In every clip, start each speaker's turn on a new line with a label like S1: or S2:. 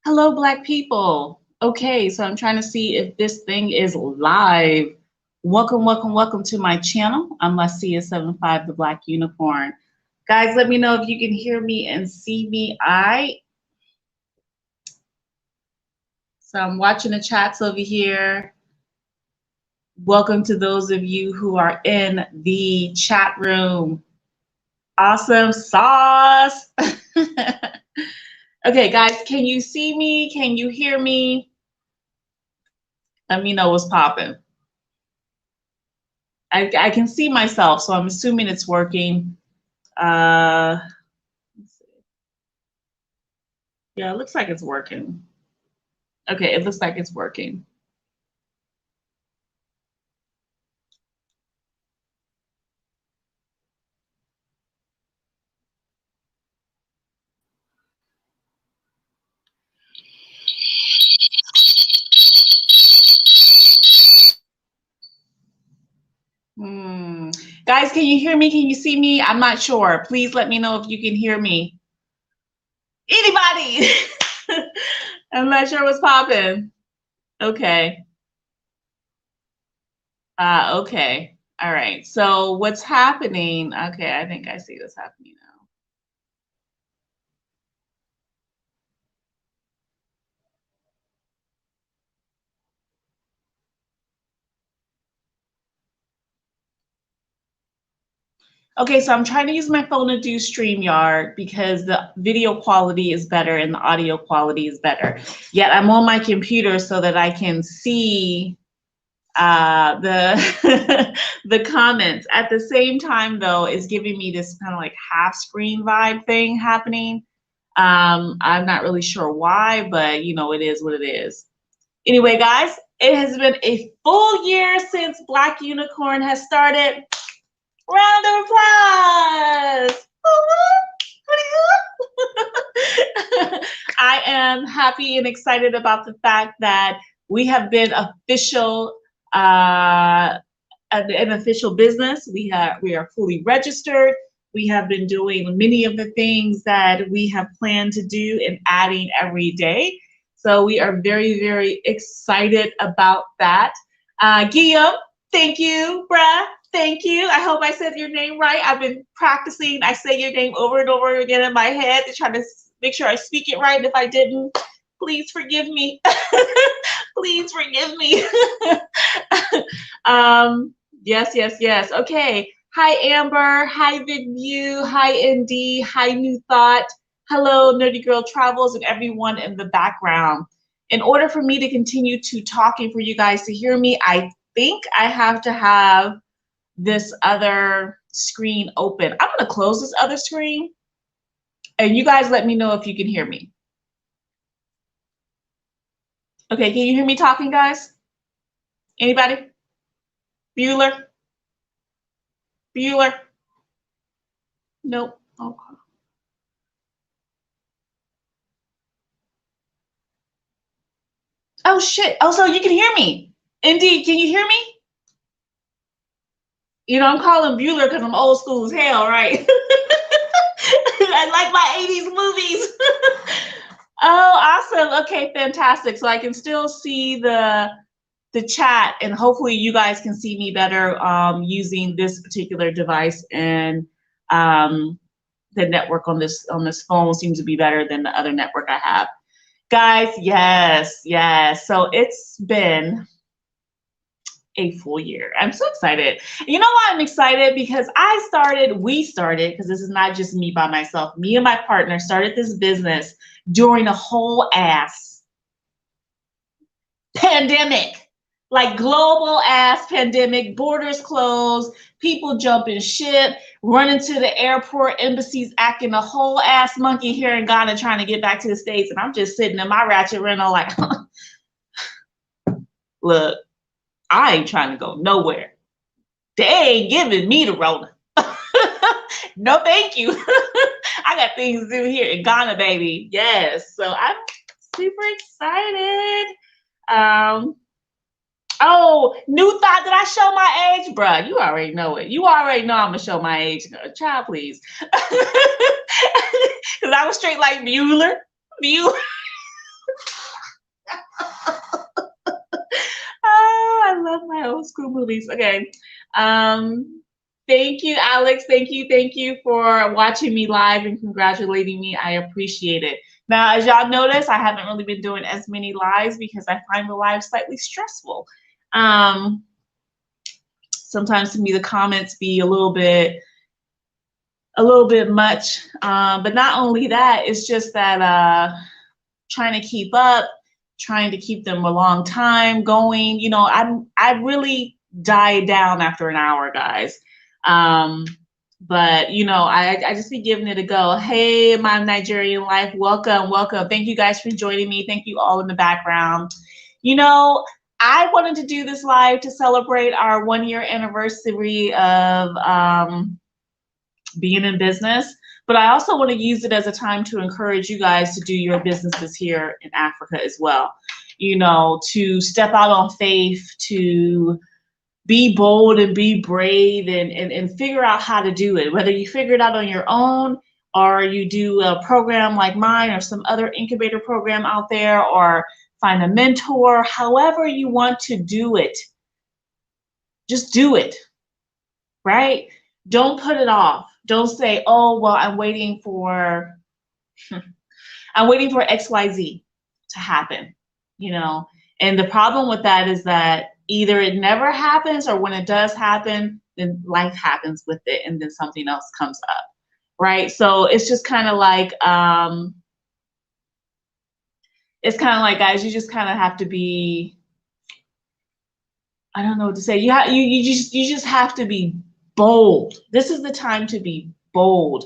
S1: Hello, Black people. Okay, so I'm trying to see if this thing is live. Welcome, welcome, welcome to my channel. I'm Lacia75, the Black Unicorn. Guys, let me know if you can hear me and see me. So I'm watching the chats over here. Welcome to those of you who are in the chat room. Awesome sauce. Okay, guys, can you see me? Can you hear me? Let me know what's popping. I can see myself, so I'm assuming it's working. Let's see. Yeah, it looks like it's working. Okay, it looks like it's working. Guys, can you hear me? Can you see me? I'm not sure. Please let me know if you can hear me. Anybody? I'm not sure what's popping. Okay. Okay. All right. So what's happening? Okay, I think I see what's happening now. Okay, so I'm trying to use my phone to do StreamYard because the video quality is better and the audio quality is better. Yet I'm on my computer so that I can see the the comments. At the same time, though, it's giving me this kind of like half screen vibe thing happening. I'm not really sure why, but you know, it is what it is. Anyway, guys, it has been a full year since Black Unicorn has started. Round of applause. I am happy and excited about the fact that we have been an official business. We are fully registered. We have been doing many of the things that we have planned to do and adding every day. So we are very, very excited about that. Guillaume, thank you, bruh. Thank you. I hope I said your name right. I've been practicing. I say your name over and over again in my head to try to make sure I speak it right. And if I didn't, please forgive me. Please forgive me. Yes, yes, yes. Okay. Hi, Amber. Hi, VidView. Hi, ND. Hi, New Thought. Hello, Nerdy Girl Travels and everyone in the background. In order for me to continue to talking for you guys to hear me, I think I have to have this other screen open. I'm going to close this other screen and you guys let me know if you can hear me. Okay, can you hear me talking, guys? Anybody? Bueller? Bueller? Nope. Okay. Oh, shit. Oh, so you can hear me. Indeed, can you hear me? You know, I'm calling Bueller because I'm old school as hell, right? I like my 80s movies. Oh, awesome. Okay, fantastic. So I can still see the chat and hopefully you guys can see me better using this particular device, and the network on this phone seems to be better than the other network I have. Guys, yes, yes. So it's been a full year. I'm so excited. You know why I'm excited? Because we started, because this is not just me by myself. Me and my partner started this business during a whole ass pandemic. Like global ass pandemic, borders closed, people jumping ship, running to the airport, embassies acting a whole ass monkey here in Ghana trying to get back to the States. And I'm just sitting in my ratchet rental like, look, I ain't trying to go nowhere. They ain't giving me the Rona. No, thank you. I got things to do here in Ghana, baby. Yes. So I'm super excited. Oh, New Thought, did I show my age? Bruh, you already know it. You already know I'm going to show my age. Child, please. Because I was straight like Bueller. school movies. Okay. Thank you, Alex. Thank you for watching me live and congratulating me. I appreciate it. Now, as y'all notice, I haven't really been doing as many lives because I find the live slightly stressful. Sometimes to me the comments be a little bit much. But not only that, it's just that trying to keep up, trying to keep them a long time going. You know, I really died down after an hour, guys. But you know, I just be giving it a go. Hey, my Nigerian life, welcome. Thank you guys for joining me. Thank you all in the background. You know, I wanted to do this live to celebrate our 1-year anniversary of being in business, but I also want to use it as a time to encourage you guys to do your businesses here in Africa as well. You know, to step out on faith, to be bold and be brave and figure out how to do it, whether you figure it out on your own or you do a program like mine or some other incubator program out there, or find a mentor. However you want to do it, just do it, right? Don't put it off. Don't say, oh, well, I'm waiting for XYZ to happen, you know? And the problem with that is that either it never happens, or when it does happen, then life happens with it and then something else comes up, right? So it's just kind of like, guys, you just kind of have to be, I don't know what to say. You just have to be bold. This is the time to be bold.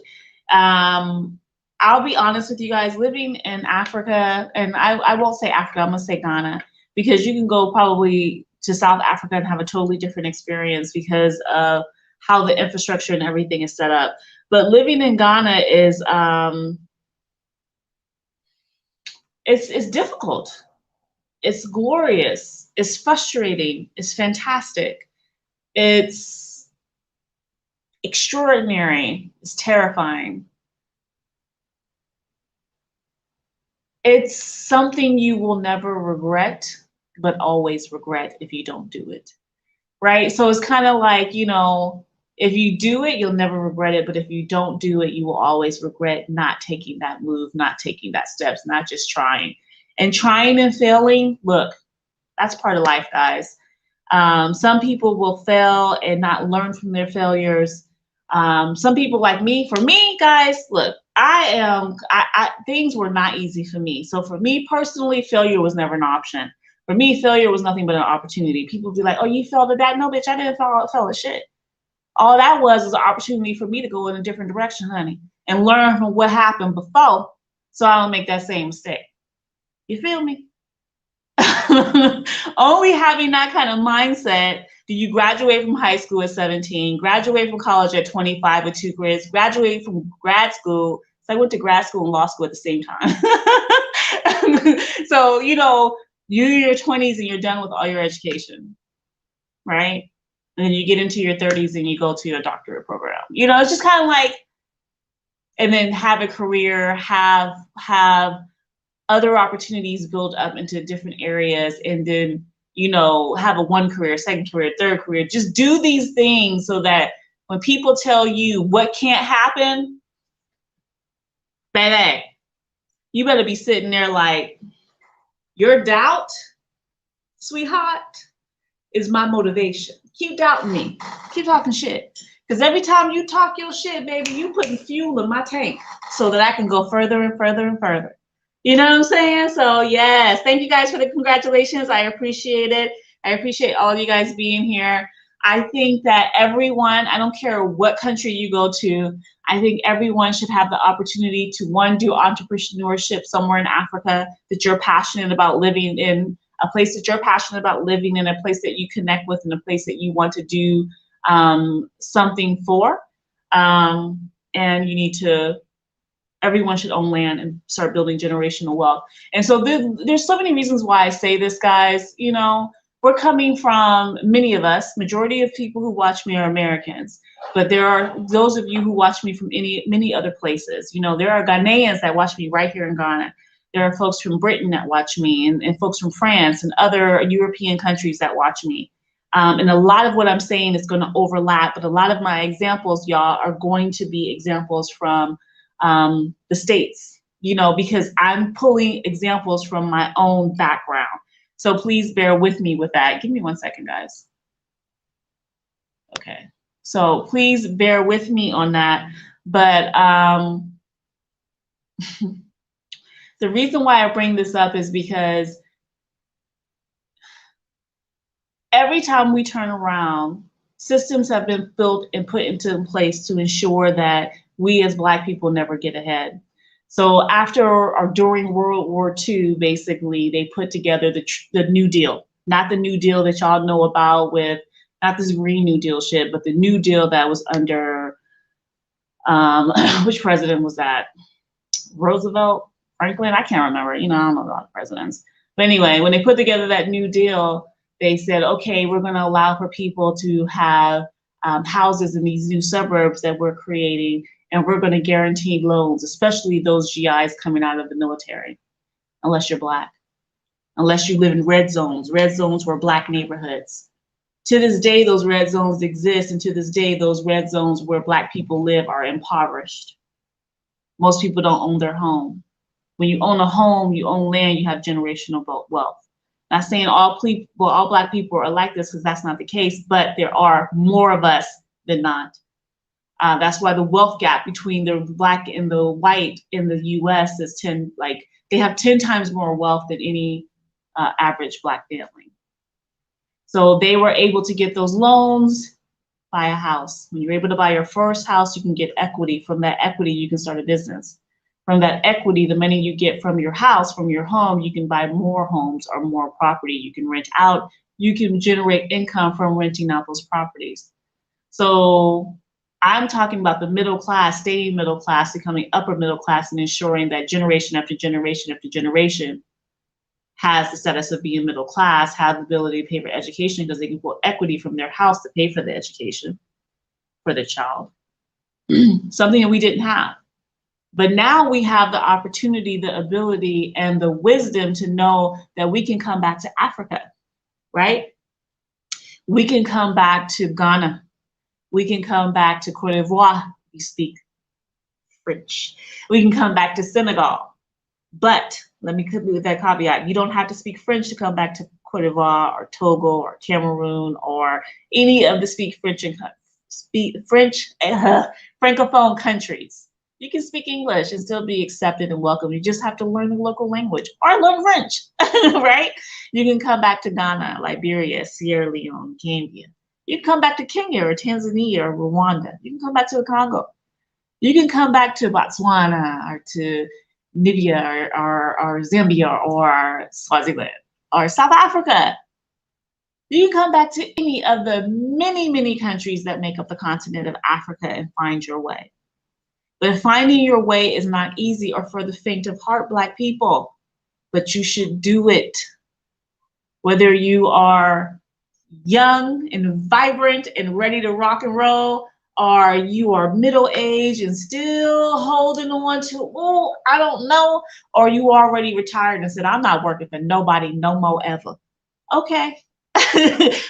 S1: I'll be honest with you guys, living in Africa, and I won't say Africa, I'm gonna say Ghana, because you can go probably to South Africa and have a totally different experience because of how the infrastructure and everything is set up. But living in Ghana is, it's difficult. It's glorious. It's frustrating. It's fantastic. It's extraordinary. It's terrifying. It's something you will never regret, but always regret if you don't do it, right? So it's kind of like, you know, if you do it, you'll never regret it, but if you don't do it, you will always regret not taking that move, not taking that steps, not just trying. And trying and failing, look, that's part of life, guys. Some people will fail and not learn from their failures. Some people like me, for me, guys, look, things were not easy for me. So for me personally, failure was never an option. For me, failure was nothing but an opportunity. People be like, oh, you failed at that? No, bitch, I didn't fail at shit. All that was an opportunity for me to go in a different direction, honey, and learn from what happened before so I don't make that same mistake. You feel me? Only having that kind of mindset do you graduate from high school at 17, graduate from college at 25 with 2 grades, graduate from grad school. So I went to grad school and law school at the same time. So, you know, you're in your 20s and you're done with all your education, right? And then you get into your 30s and you go to your doctorate program. You know, it's just kind of like, and then have a career, have other opportunities build up into different areas, and then, you know, have a 1 career, 2nd career, 3rd career. Just do these things so that when people tell you what can't happen, baby, you better be sitting there like, your doubt, sweetheart, is my motivation. Keep doubting me. Keep talking shit. Because every time you talk your shit, baby, you putting fuel in my tank so that I can go further and further and further. You know what I'm saying? So yes, thank you guys for the congratulations. I appreciate it. I appreciate all of you guys being here. I think that everyone, I don't care what country you go to, I think everyone should have the opportunity to, one, do entrepreneurship somewhere in Africa that you're passionate about living in, a place that you're passionate about living in, a place that you connect with, and a place that you want to do something for. And you need to, everyone should own land and start building generational wealth. And so there's so many reasons why I say this, guys. You know, we're coming from, many of us, majority of people who watch me are Americans, but there are those of you who watch me from many other places. You know, there are Ghanaians that watch me right here in Ghana. There are folks from Britain that watch me, and folks from France and other European countries that watch me. And a lot of what I'm saying is going to overlap, but a lot of my examples, y'all, are going to be examples from the States, you know, because I'm pulling examples from my own background. So please bear with me with that. Give me 1 second, guys. Okay. So please bear with me on that. But the reason why I bring this up is because every time we turn around, systems have been built and put into place to ensure that we as Black people never get ahead. So after or during World War II, basically, they put together the New Deal, not the New Deal that y'all know about with, not this Green New Deal shit, but the New Deal that was under, which president was that? Roosevelt, Franklin, I can't remember. You know, I don't know a lot of presidents. But anyway, when they put together that New Deal, they said, okay, we're going to allow for people to have houses in these new suburbs that we're creating, and we're going to guarantee loans, especially those GIs coming out of the military, unless you're Black, unless you live in red zones. Red zones were Black neighborhoods. To this day, those red zones exist, and to this day, those red zones where Black people live are impoverished. Most people don't own their home. When you own a home, you own land, you have generational wealth. Not saying all Black people are like this, because that's not the case, but there are more of us than not. That's why the wealth gap between the Black and the white in the US is they have 10 times more wealth than any average Black family. So they were able to get those loans, buy a house. When you're able to buy your first house, you can get equity. From that equity, you can start a business. From that equity, the money you get from your house, from your home, you can buy more homes or more property. You can rent out. You can generate income from renting out those properties. So I'm talking about the middle class, staying middle class, becoming upper middle class, and ensuring that generation after generation after generation has the status of being middle class, have the ability to pay for education because they can pull equity from their house to pay for the education for the child. Something that we didn't have. But now we have the opportunity, the ability, and the wisdom to know that we can come back to Africa, right? We can come back to Ghana. We can come back to Cote d'Ivoire. We speak French. We can come back to Senegal. But let me put with that caveat. You don't have to speak French to come back to Cote d'Ivoire or Togo or Cameroon or any of the Francophone countries. You can speak English and still be accepted and welcome. You just have to learn the local language or learn French, right? You can come back to Ghana, Liberia, Sierra Leone, Gambia. You can come back to Kenya or Tanzania or Rwanda. You can come back to the Congo. You can come back to Botswana or to Namibia or Zambia or Swaziland or South Africa. You can come back to any of the many, many countries that make up the continent of Africa and find your way. But finding your way is not easy or for the faint of heart, Black people, but you should do it. Whether you are young and vibrant and ready to rock and roll, or you are middle-aged and still holding on to, oh, I don't know, or you already retired and said, I'm not working for nobody no more ever. Okay.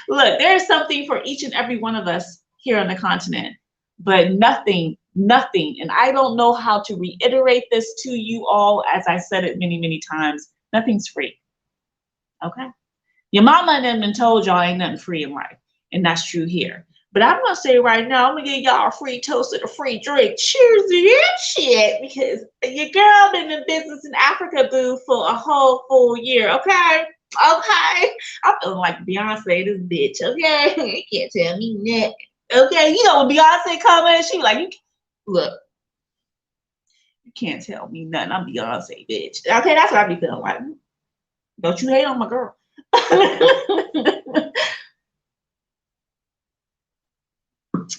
S1: Look, there's something for each and every one of us here on the continent, but nothing, and I don't know how to reiterate this to you all, as I said it many, many times, nothing's free. Okay. Your mama and them told y'all ain't nothing free in life, and that's true here. But I'm gonna say right now, I'm gonna give y'all a free toast and a free drink. Cheers to that shit, because your girl been in business in Africa, boo, for a whole full year. Okay, I'm feeling like Beyonce, this bitch. Okay, you can't tell me nothing. Okay, you know when Beyonce come in, she like, look, you can't tell me nothing. I'm Beyonce, bitch. Okay, that's what I be feeling like. Don't you hate on my girl?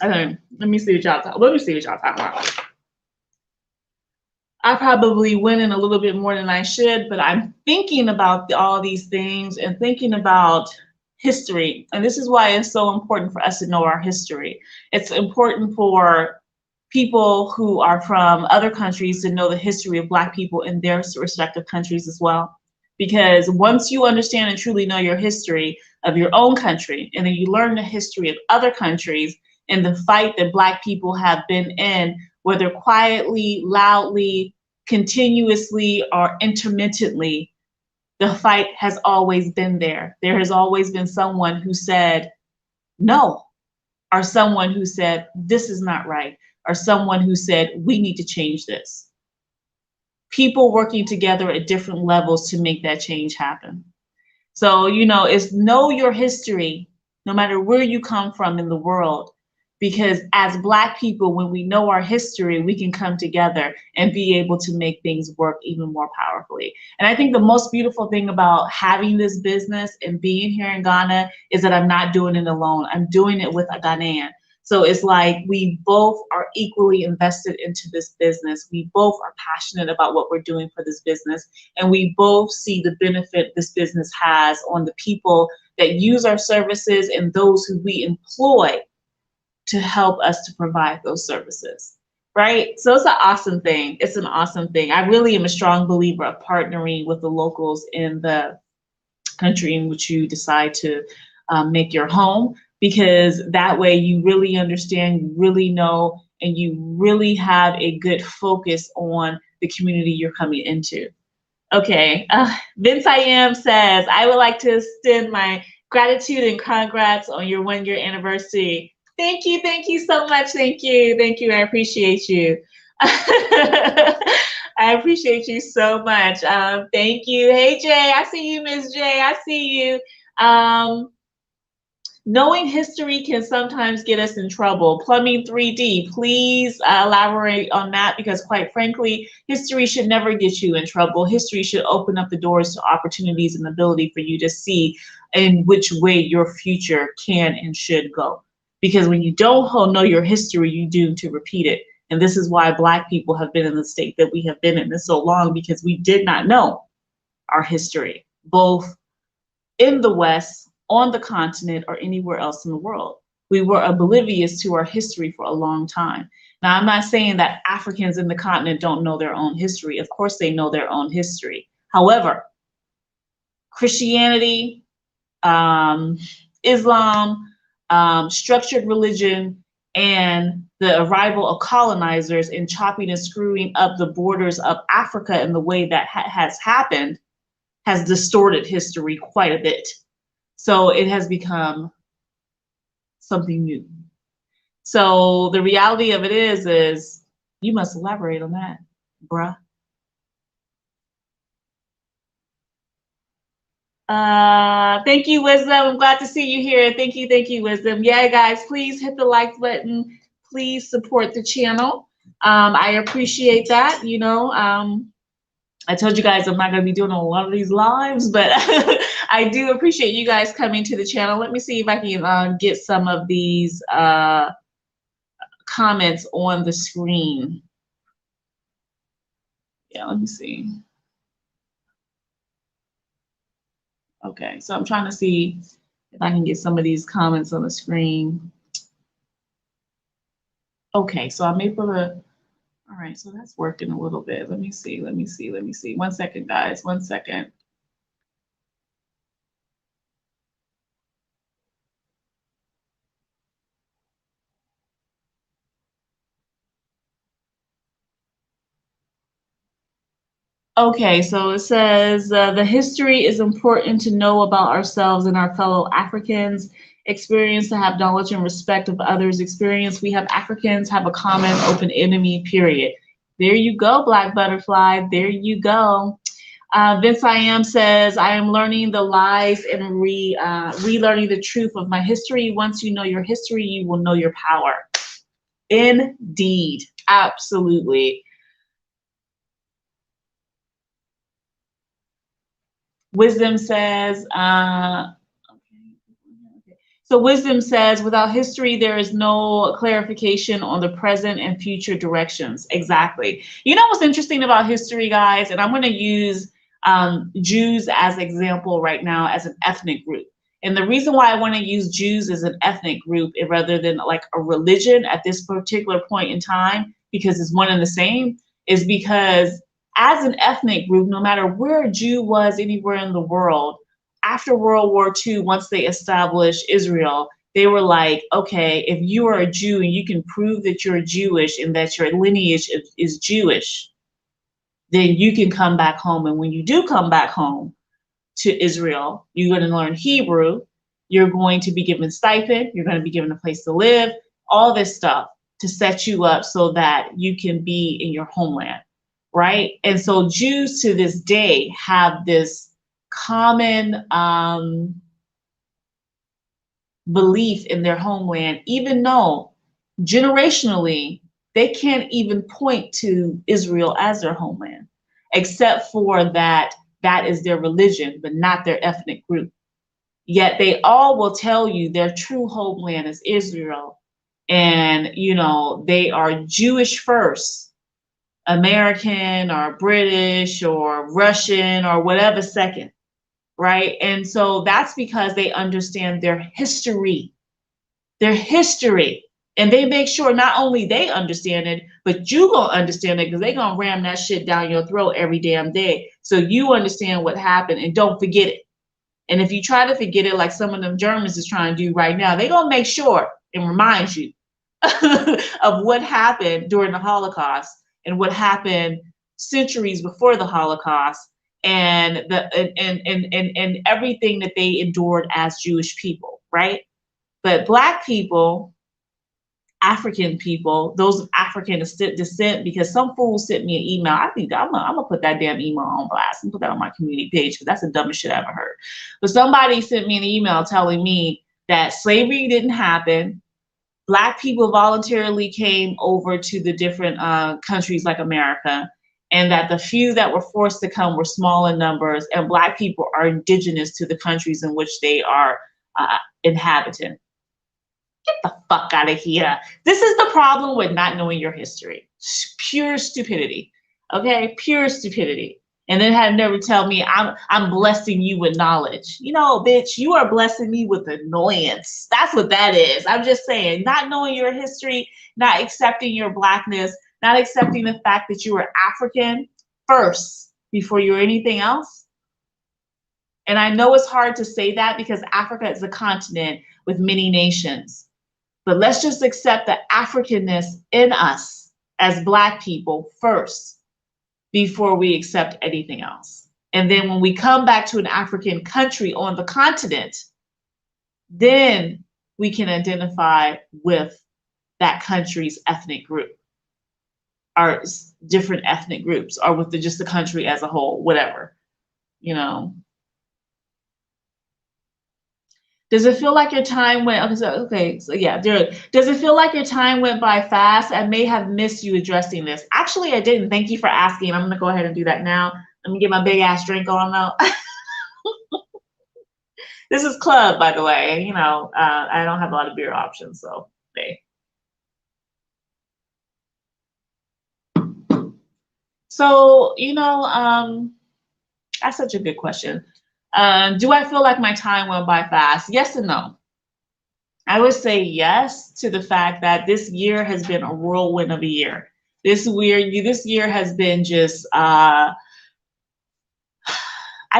S1: Okay, let me see what y'all talking about. I probably went in a little bit more than I should, but I'm thinking about all these things and thinking about history. And this is why it's so important for us to know our history. It's important for people who are from other countries to know the history of Black people in their respective countries as well. Because once you understand and truly know your history of your own country, and then you learn the history of other countries and the fight that Black people have been in, whether quietly, loudly, continuously, or intermittently, the fight has always been there. There has always been someone who said no, or someone who said this is not right, or someone who said we need to change this. People working together at different levels to make that change happen. So, you know, it's know your history, no matter where you come from in the world, because as Black people, when we know our history, we can come together and be able to make things work even more powerfully. And I think the most beautiful thing about having this business and being here in Ghana is that I'm not doing it alone. I'm doing it with a Ghanaian. So it's like we both are equally invested into this business. We both are passionate about what we're doing for this business. And we both see the benefit this business has on the people that use our services and those who we employ to help us to provide those services, right? So it's an awesome thing. It's an awesome thing. I really am a strong believer of partnering with the locals in the country in which you decide to make your home, because that way you really understand, you really know, and you really have a good focus on the community you're coming into. Okay, Vince I Am says, I would like to extend my gratitude and congrats on your 1-year anniversary. Thank you so much. Thank you. I appreciate you. I appreciate you so much. Thank you. Hey Jay, I see you, Miss J. I see you. Knowing history can sometimes get us in trouble. Plumbing 3D, please elaborate on that, because quite frankly, history should never get you in trouble. History should open up the doors to opportunities and ability for you to see in which way your future can and should go. Because when you don't know your history, you're doomed to repeat it. And this is why Black people have been in the state that we have been in so long, because we did not know our history, both in the West, on the continent, or anywhere else in the world. We were oblivious to our history for a long time. Now, I'm not saying that Africans in the continent don't know their own history. Of course, they know their own history. However, Christianity, Islam, structured religion, and the arrival of colonizers and chopping and screwing up the borders of Africa in the way that has happened has distorted history quite a bit. So it has become something new. So the reality of it is you must elaborate on that, bruh. Thank you, Wisdom. I'm glad to see you here. Thank you, Wisdom. Yeah, guys, please hit the like button. Please support the channel. I appreciate that. You know, I told you guys I'm not going to be doing a lot of these lives, but I do appreciate you guys coming to the channel. Let me see if I can get some of these comments on the screen. Yeah, let me see. Okay, so I'm trying to see if I can get some of these comments on the screen. Okay, so I'm able to, all right, so that's working a little bit. Let me see. 1 second, guys, 1 second. Okay, so it says the history is important to know about ourselves and our fellow Africans. Experience to have knowledge and respect of others' experience. We have Africans have a common open enemy, period. There you go, Black Butterfly. There you go. Vince I Am says, I am learning the lies and relearning the truth of my history. Once you know your history, you will know your power. Indeed, absolutely. Wisdom says, so Wisdom says, without history, there is no clarification on the present and future directions. Exactly. You know what's interesting about history, guys? And I'm going to use Jews as example right now as an ethnic group. And the reason why I want to use Jews as an ethnic group rather than like a religion at this particular point in time, because it's one and the same, is because as an ethnic group, no matter where a Jew was anywhere in the world, after World War II, once they established Israel, they were like, okay, if you are a Jew and you can prove that you're Jewish and that your lineage is Jewish, then you can come back home. And when you do come back home to Israel, you're going to learn Hebrew, you're going to be given stipend, you're going to be given a place to live, all this stuff to set you up so that you can be in your homeland, right? And so Jews to this day have this common belief in their homeland, even though generationally they can't even point to Israel as their homeland, except for that is their religion, but not their ethnic group. Yet they all will tell you their true homeland is Israel. And, you know, they are Jewish first, American or British or Russian or whatever second, right? And so that's because they understand their history. And they make sure not only they understand it, but you gonna understand it, because they gonna ram that shit down your throat every damn day. So you understand what happened and don't forget it. And if you try to forget it, like some of them Germans is trying to do right now, they gonna make sure and remind you of what happened during the Holocaust and what happened centuries before the Holocaust, and and everything that they endured as Jewish people, right? But Black people, African people, those of African descent, because some fool sent me an email. I think I'm gonna put that damn email on blast and put that on my community page, because that's the dumbest shit I ever heard. But somebody sent me an email telling me that slavery didn't happen. Black people voluntarily came over to the different countries like America, and that the few that were forced to come were small in numbers, and Black people are indigenous to the countries in which they are inhabitant. Get the fuck out of here. This is the problem with not knowing your history. Pure stupidity. Okay? Pure stupidity. And then have never tell me I'm blessing you with knowledge. You know, bitch, you are blessing me with annoyance. That's what that is. I'm just saying, not knowing your history, not accepting your Blackness, not accepting the fact that you were African first before you were anything else. And I know it's hard to say that because Africa is a continent with many nations. But let's just accept the Africanness in us as Black people first before we accept anything else. And then when we come back to an African country on the continent, then we can identify with that country's ethnic group, or different ethnic groups, or with just the country as a whole, whatever, you know. Does it feel like your time went, okay, so yeah, does it feel like your time went by fast? I may have missed you addressing this. Actually, I didn't. Thank you for asking. I'm gonna go ahead and do that now. Let me get my big ass drink on now. This is club, by the way. You know, I don't have a lot of beer options, so hey. So, you know, that's such a good question. Do I feel like my time went by fast? Yes and no. I would say yes to the fact that this year has been a whirlwind of a year. This year has been just, I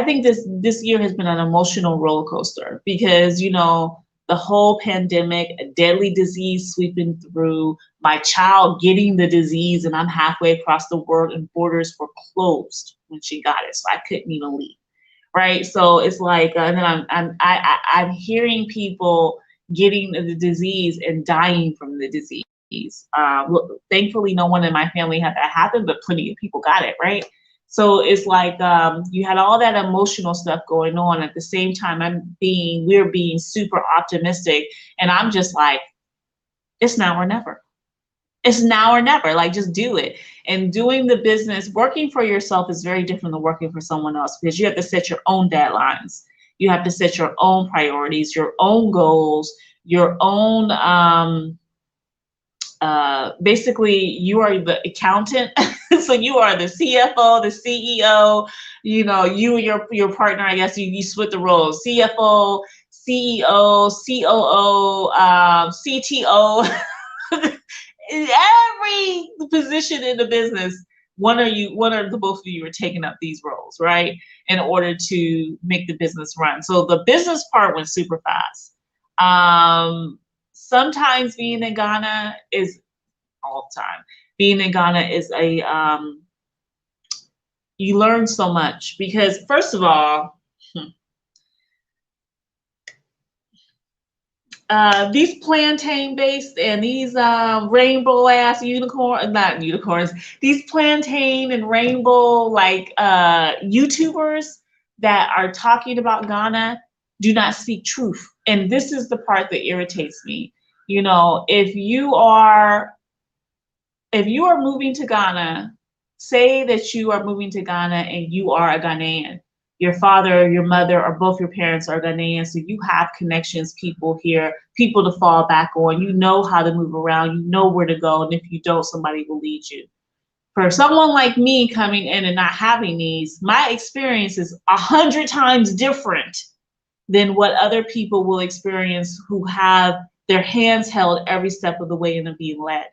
S1: think this year has been an emotional roller coaster, because, you know, the whole pandemic, a deadly disease sweeping through, my child getting the disease, and I'm halfway across the world and borders were closed when she got it, so I couldn't even leave. Right, so it's like, and then I'm hearing people getting the disease and dying from the disease. Thankfully, no one in my family had that happen, but plenty of people got it. Right, so it's like you had all that emotional stuff going on at the same time. We're being super optimistic, and I'm just like, it's now or never. It's now or never. Like, just do it. And doing the business, working for yourself is very different than working for someone else, because you have to set your own deadlines. You have to set your own priorities, your own goals, your own, basically you are the accountant. So you are the CFO, the CEO, you know, you and your partner, I guess you split the roles, CFO, CEO, COO, CTO. Every position in the business, one or the both of you are taking up these roles, right? In order to make the business run. So the business part went super fast. Sometimes being in Ghana is all the time. Being in Ghana is a you learn so much because first of all, these plantain based and these rainbow ass not unicorns, these plantain and rainbow like YouTubers that are talking about Ghana do not speak truth. And this is the part that irritates me. You know, if you are moving to Ghana, say that you are moving to Ghana and you are a Ghanaian. Your father, your mother, or both your parents are Ghanaian, so you have connections, people here, people to fall back on. You know how to move around, you know where to go, and if you don't, somebody will lead you. For someone like me coming in and not having these, my experience is 100 times different than what other people will experience who have their hands held every step of the way and are being led.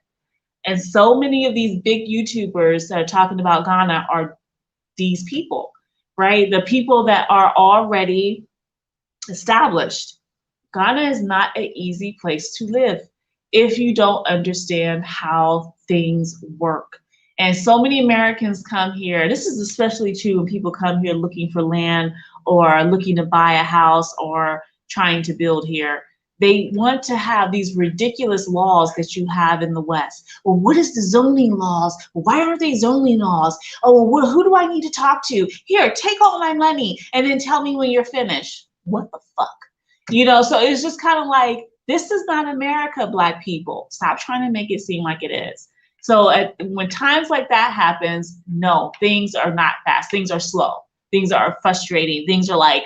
S1: And so many of these big YouTubers that are talking about Ghana are these people, right? The people that are already established. Ghana is not an easy place to live if you don't understand how things work. And so many Americans come here. This is especially true when people come here looking for land or looking to buy a house or trying to build here. They want to have these ridiculous laws that you have in the West. Well, what is the zoning laws? Why aren't they zoning laws? Oh, well, who do I need to talk to? Here, take all my money and then tell me when you're finished. What the fuck? You know, so it's just kind of like, this is not America, Black people. Stop trying to make it seem like it is. So when times like that happens, no, things are not fast. Things are slow. Things are frustrating. Things are like,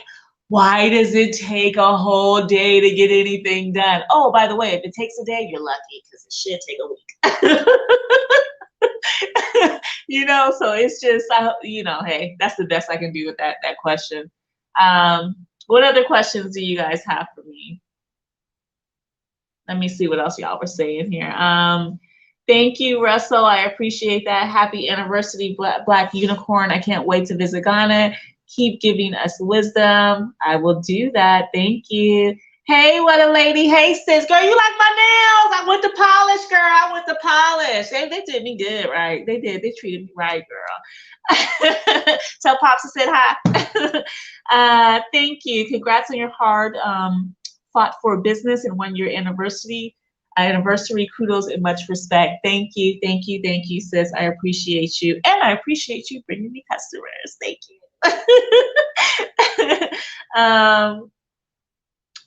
S1: why does it take a whole day to get anything done? Oh, by the way, if it takes a day, you're lucky because it should take a week. You know, so it's just, you know, hey, that's the best I can do with that question. What other questions do you guys have for me? Let me see what else y'all were saying here. Thank you, Russell. I appreciate that. Happy anniversary, Black Unicorn. I can't wait to visit Ghana. Keep giving us wisdom. I will do that. Thank you. Hey, what a lady. Hey, sis. Girl, you like my nails? I went to polish, girl. I went to polish. They did me good, right? They did. They treated me right, girl. Tell Pops I said hi. Thank you. Congrats on your hard fought for business and 1 year anniversary. Kudos and much respect. Thank you, thank you, thank you, sis. I appreciate you, and I appreciate you bringing me customers. Thank you.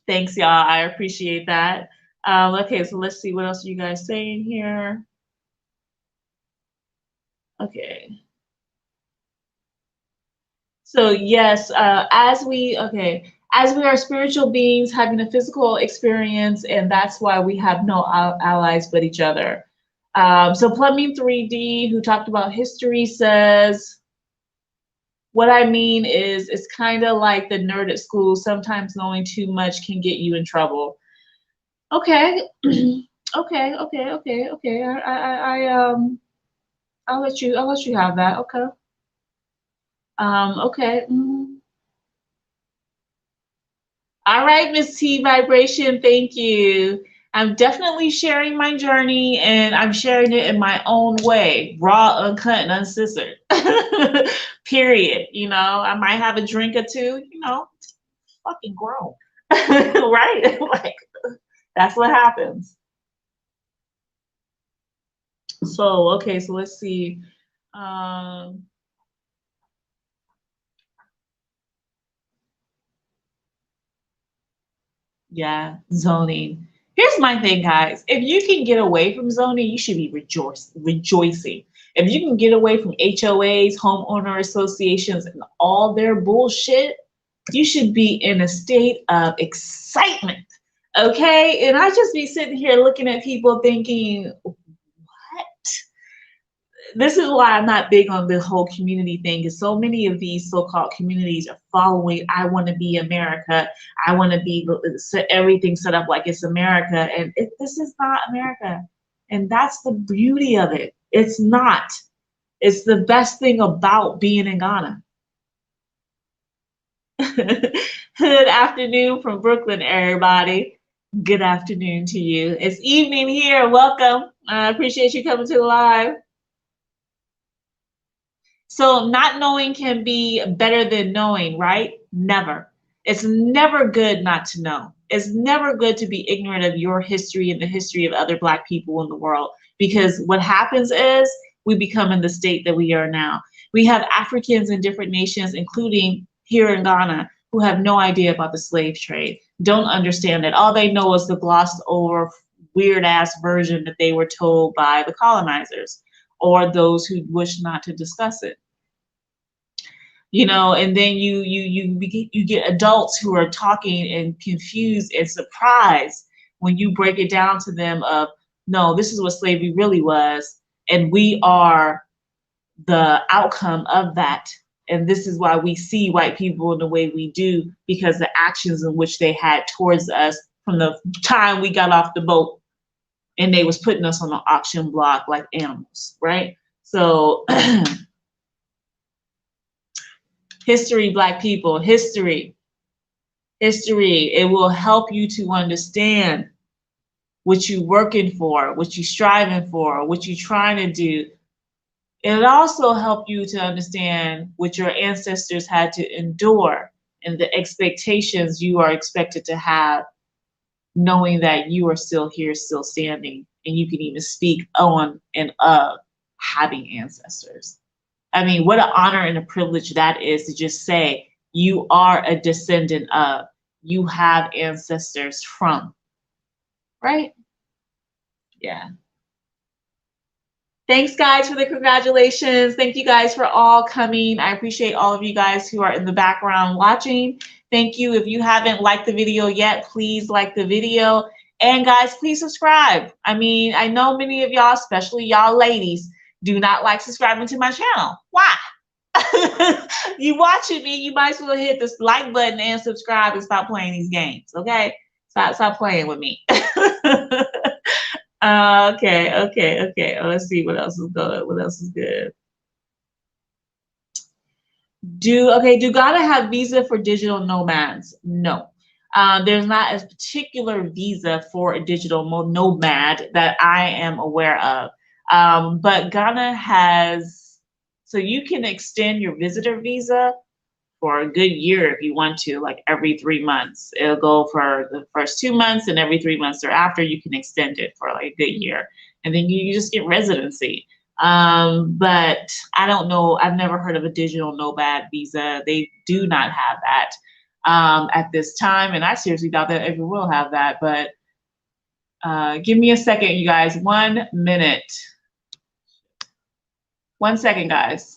S1: Thanks, y'all. I appreciate that. Okay, so let's see what else are you guys saying here. Okay. So yes, as we are spiritual beings having a physical experience, and that's why we have no allies but each other. So Plumbing 3D, who talked about history, says, what I mean is, it's kind of like the nerd at school. Sometimes knowing too much can get you in trouble. Okay, okay. I'll let you have that. Okay. Okay. All right, Miss T Vibration, thank you. I'm definitely sharing my journey, and I'm sharing it in my own way, raw, uncut, and uncensored. Period. You know, I might have a drink or two, you know, fucking grown. Right? Like, that's what happens. So, okay, so let's see. Yeah, zoning. Here's my thing, guys. If you can get away from zoning, you should be rejoicing. If you can get away from HOAs, homeowner associations, and all their bullshit, you should be in a state of excitement. Okay? And I just be sitting here looking at people thinking, this is why I'm not big on the whole community thing, because so many of these so-called communities are following, I want to be America. I want to be everything set up like it's America. And this is not America. And that's the beauty of it. It's not. It's the best thing about being in Ghana. Good afternoon from Brooklyn, everybody. Good afternoon to you. It's evening here. Welcome. I appreciate you coming to the live. So not knowing can be better than knowing, right? Never. It's never good not to know. It's never good to be ignorant of your history and the history of other Black people in the world, because what happens is we become in the state that we are now. We have Africans in different nations, including here in Ghana, who have no idea about the slave trade, don't understand it. All they know is the glossed over weird ass version that they were told by the colonizers or those who wish not to discuss it. You know, and then you get adults who are talking and confused and surprised when you break it down to them of, no, this is what slavery really was, and we are the outcome of that. And this is why we see white people in the way we do, because the actions in which they had towards us from the time we got off the boat and they was putting us on the auction block like animals, right? So history, Black people, history. It will help you to understand what you're working for, what you're striving for, what you're trying to do. It'll also help you to understand what your ancestors had to endure and the expectations you are expected to have, knowing that you are still here, still standing, and you can even speak on and of having ancestors. I mean, what an honor and a privilege that is to just say you are a descendant of, you have ancestors from, right? Yeah. Thanks, guys, for the congratulations. Thank you guys for all coming. I appreciate all of you guys who are in the background watching. Thank you. If you haven't liked the video yet, please like the video. And guys, please subscribe. I mean, I know many of y'all, especially y'all ladies, do not like subscribing to my channel. Why? You watching me, you might as well hit this like button and subscribe and stop playing these games, okay? Stop playing with me. Okay. Oh, let's see what else is good. What else is good? Do Ghana have visa for digital nomads? No. There's not a particular visa for a digital nomad that I am aware of. But Ghana has, so you can extend your visitor visa for a good year if you want to, like every 3 months. It'll go for the first 2 months, and every 3 months thereafter, you can extend it for like a good year. And then you just get residency. But I don't know, I've never heard of a digital nomad visa. They do not have that at this time. And I seriously doubt that ever will have that. But give me a second, you guys. 1 minute. 1 second, guys.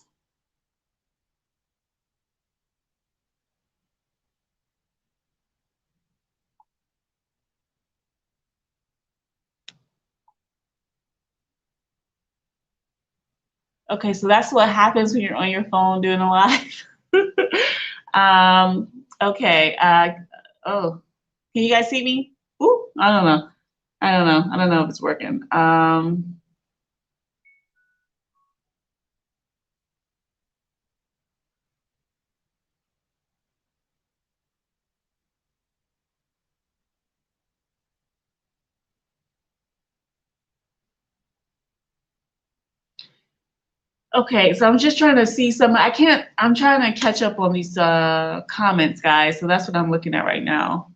S1: Okay, so that's what happens when you're on your phone doing a live. Okay. Oh, can you guys see me? Ooh, I don't know. I don't know if it's working. Okay, so I'm just trying to see some, I'm trying to catch up on these comments, guys. So that's what I'm looking at right now.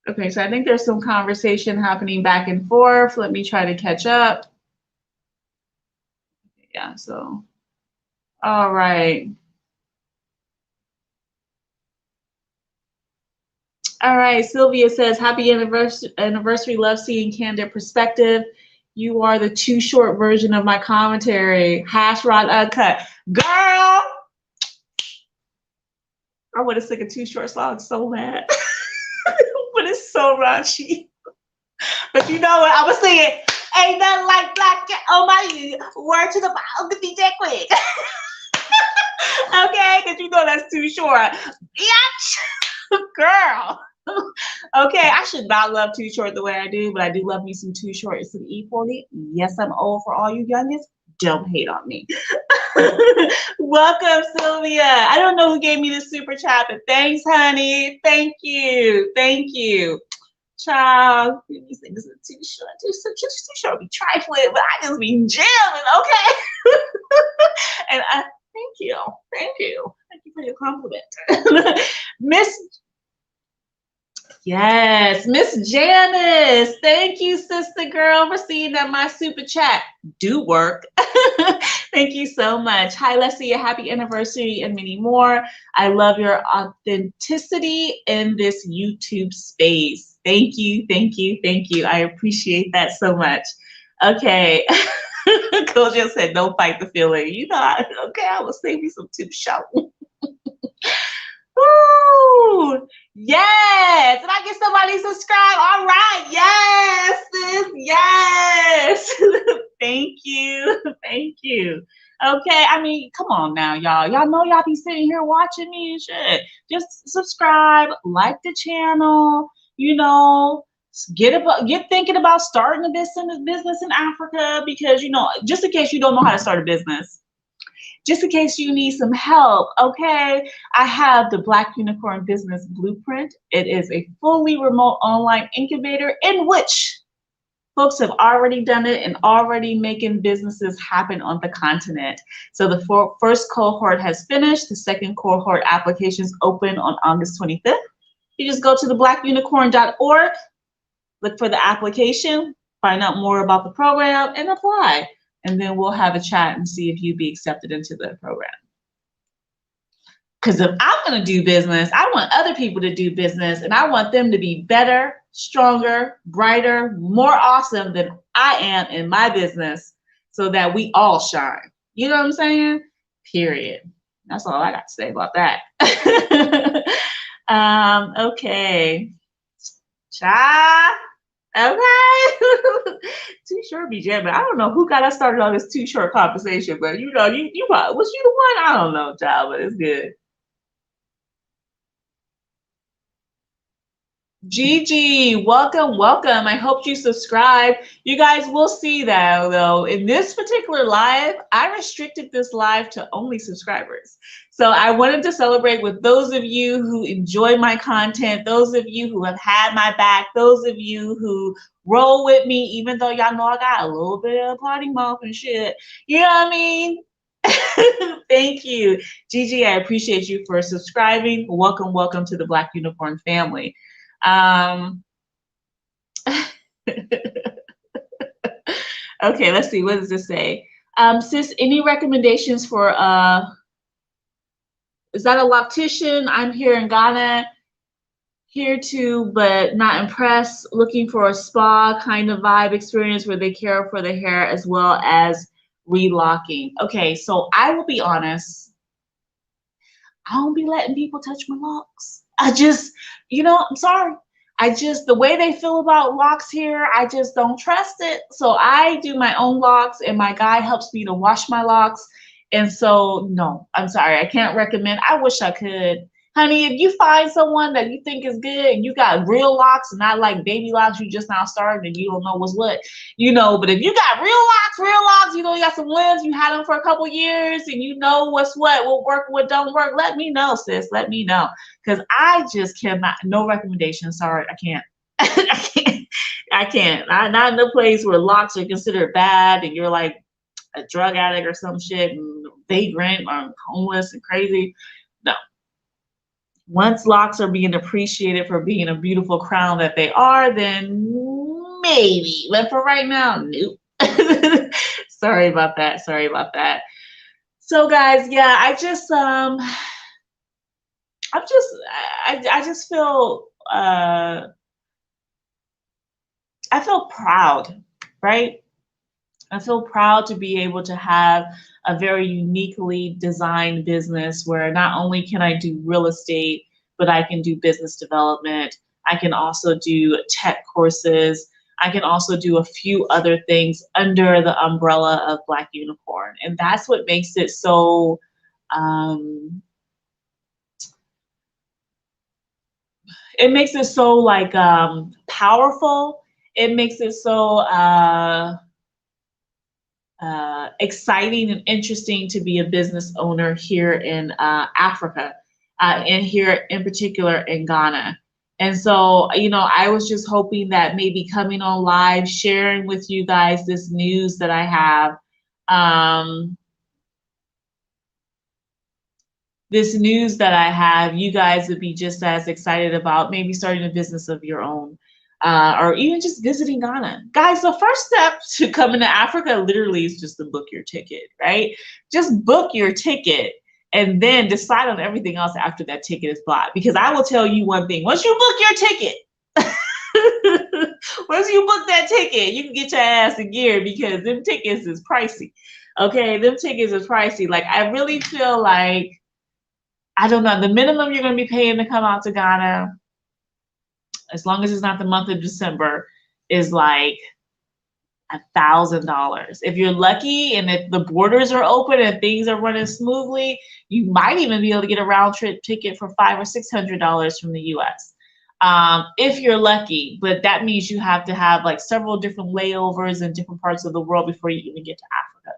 S1: Okay, so I think there's some conversation happening back and forth. Let me try to catch up. Yeah, so, all right. All right, Sylvia says, happy anniversary, love seeing candid perspective. You are the too short version of my commentary. Hash rod uncut. Girl, I want to sing a Too Short song so bad. But it's so raunchy. But you know what? I was singing, ain't nothing like black, oh my, word to the mouth to be that quick. Okay, because you know that's too short. Yatch, girl. Okay, I should not love Too Short the way I do, but I do love me some Too Short and some E40. Yes, I'm old for all you youngins. Don't hate on me. Welcome, Sylvia. I don't know who gave me the super chat, but thanks, honey. Thank you. Thank you. Child, these things are too short. Too short be trifling, but I just be jamming, okay? And thank you. Thank you. Thank you for your compliment. Miss Yes, Miss Janice. Thank you, sister girl, for seeing that my super chat do work. Thank you so much. Hi, Leslie, a happy anniversary and many more. I love your authenticity in this YouTube space. Thank you, thank you, thank you. I appreciate that so much. Okay. Coach just said, don't fight the feeling. You know, okay, I will save you some too short. Woo! Yes! Did I get somebody subscribed? All right. Yes, sis. Yes. Thank you. Thank you. Okay. I mean, come on now, y'all. Y'all know y'all be sitting here watching me and shit. Just subscribe, like the channel, you know, get thinking about starting a business in Africa, because, you know, just in case you don't know how to start a business. Just in case you need some help, okay? I have the Black Unicorn Business Blueprint. It is a fully remote online incubator in which folks have already done it and already making businesses happen on the continent. So the first cohort has finished. The second cohort applications open on August 25th. You just go to theblackunicorn.org, look for the application, find out more about the program, and apply. And then we'll have a chat and see if you'd be accepted into the program. Because if I'm going to do business, I want other people to do business, and I want them to be better, stronger, brighter, more awesome than I am in my business, so that we all shine. You know what I'm saying? Period. That's all I got to say about that. Okay. Cha. Okay. Too Short be jamming. I don't know who got us started on this Too Short conversation, but you know, you probably, was you the one? I don't know, child, but it's good. Gigi, welcome, welcome. I hope you subscribe. You guys will see that, though, in this particular live, I restricted this live to only subscribers. So I wanted to celebrate with those of you who enjoy my content, those of you who have had my back, those of you who roll with me, even though y'all know I got a little bit of party mouth and shit. You know what I mean? Thank you. Gigi, I appreciate you for subscribing. Welcome, welcome to the Black Unicorn family. Okay, let's see. What does this say? Sis, any recommendations for is that a loctician? I'm here in Ghana, here too, but not impressed. Looking for a spa kind of vibe experience where they care for the hair as well as relocking. Okay, so I will be honest. I don't be letting people touch my locks. I just, you know, I'm sorry. The way they feel about locks here, I just don't trust it. So I do my own locks, and my guy helps me to wash my locks. And so, no, I'm sorry. I can't recommend. I wish I could. Honey, if you find someone that you think is good and you got real locks and not like baby locks, you just now started and you don't know what's what, you know, but if you got real locks, you know, you got some limbs, you had them for a couple years and you know what's what work, what don't work, let me know, sis, let me know. Because I just cannot, no recommendation, sorry, I can't. I can't. I'm not in a place where locks are considered bad and you're like a drug addict or some shit and vagrant or homeless and crazy. No. Once locks are being appreciated for being a beautiful crown that they are, then maybe. But for right now, nope. Sorry about that. Sorry about that. So guys, yeah, I just feel I feel proud, right? I feel proud to be able to have a very uniquely designed business where not only can I do real estate, but I can do business development. I can also do tech courses. I can also do a few other things under the umbrella of Black Unicorn. And that's what makes it so, it makes it so like powerful. It makes it so exciting and interesting to be a business owner here in Africa, and here in particular in Ghana. And so, I was just hoping that maybe coming on live, sharing with you guys this news that I have, you guys would be just as excited about maybe starting a business of your own, or even just visiting Ghana. Guys, the first step to coming to Africa literally is just to book your ticket, right? Just book your ticket and then decide on everything else after that ticket is bought. Because I will tell you one thing, once you book your ticket, once you book that ticket, you can get your ass in gear, because them tickets is pricey. Okay, them tickets is pricey. Like, I really feel like, I don't know, the minimum you're going to be paying to come out to Ghana, as long as it's not the month of December, is like $1,000. If you're lucky and if the borders are open and things are running smoothly, you might even be able to get a round trip ticket for $500 or $600 from the US. If you're lucky, but that means you have to have like several different layovers in different parts of the world before you even get to Africa.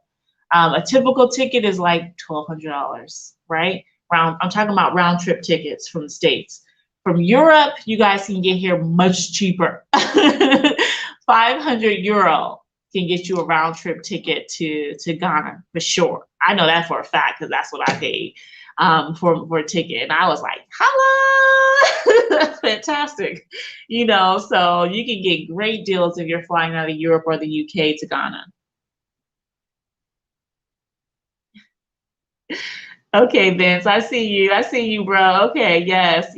S1: A typical ticket is like $1,200, right? I'm talking about round trip tickets from the States. From Europe, you guys can get here much cheaper. 500 euro can get you a round trip ticket to Ghana for sure. I know that for a fact, because that's what I paid for a ticket. And I was like, hello, that's fantastic. So you can get great deals if you're flying out of Europe or the UK to Ghana. Okay, Vince, I see you, bro. Okay, yes.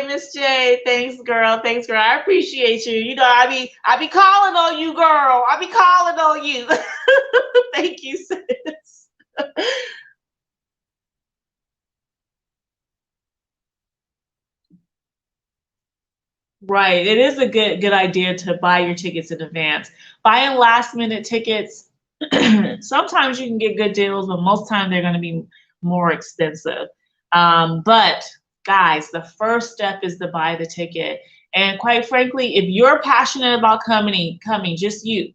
S1: Miss J, thanks, girl. I appreciate you. I be calling on you, girl. I be calling on you. Thank you, sis. Right. It is a good idea to buy your tickets in advance. Buying last minute tickets, sometimes you can get good deals, but most time they're going to be more expensive. But guys, the first step is to buy the ticket. And quite frankly, if you're passionate about coming, just you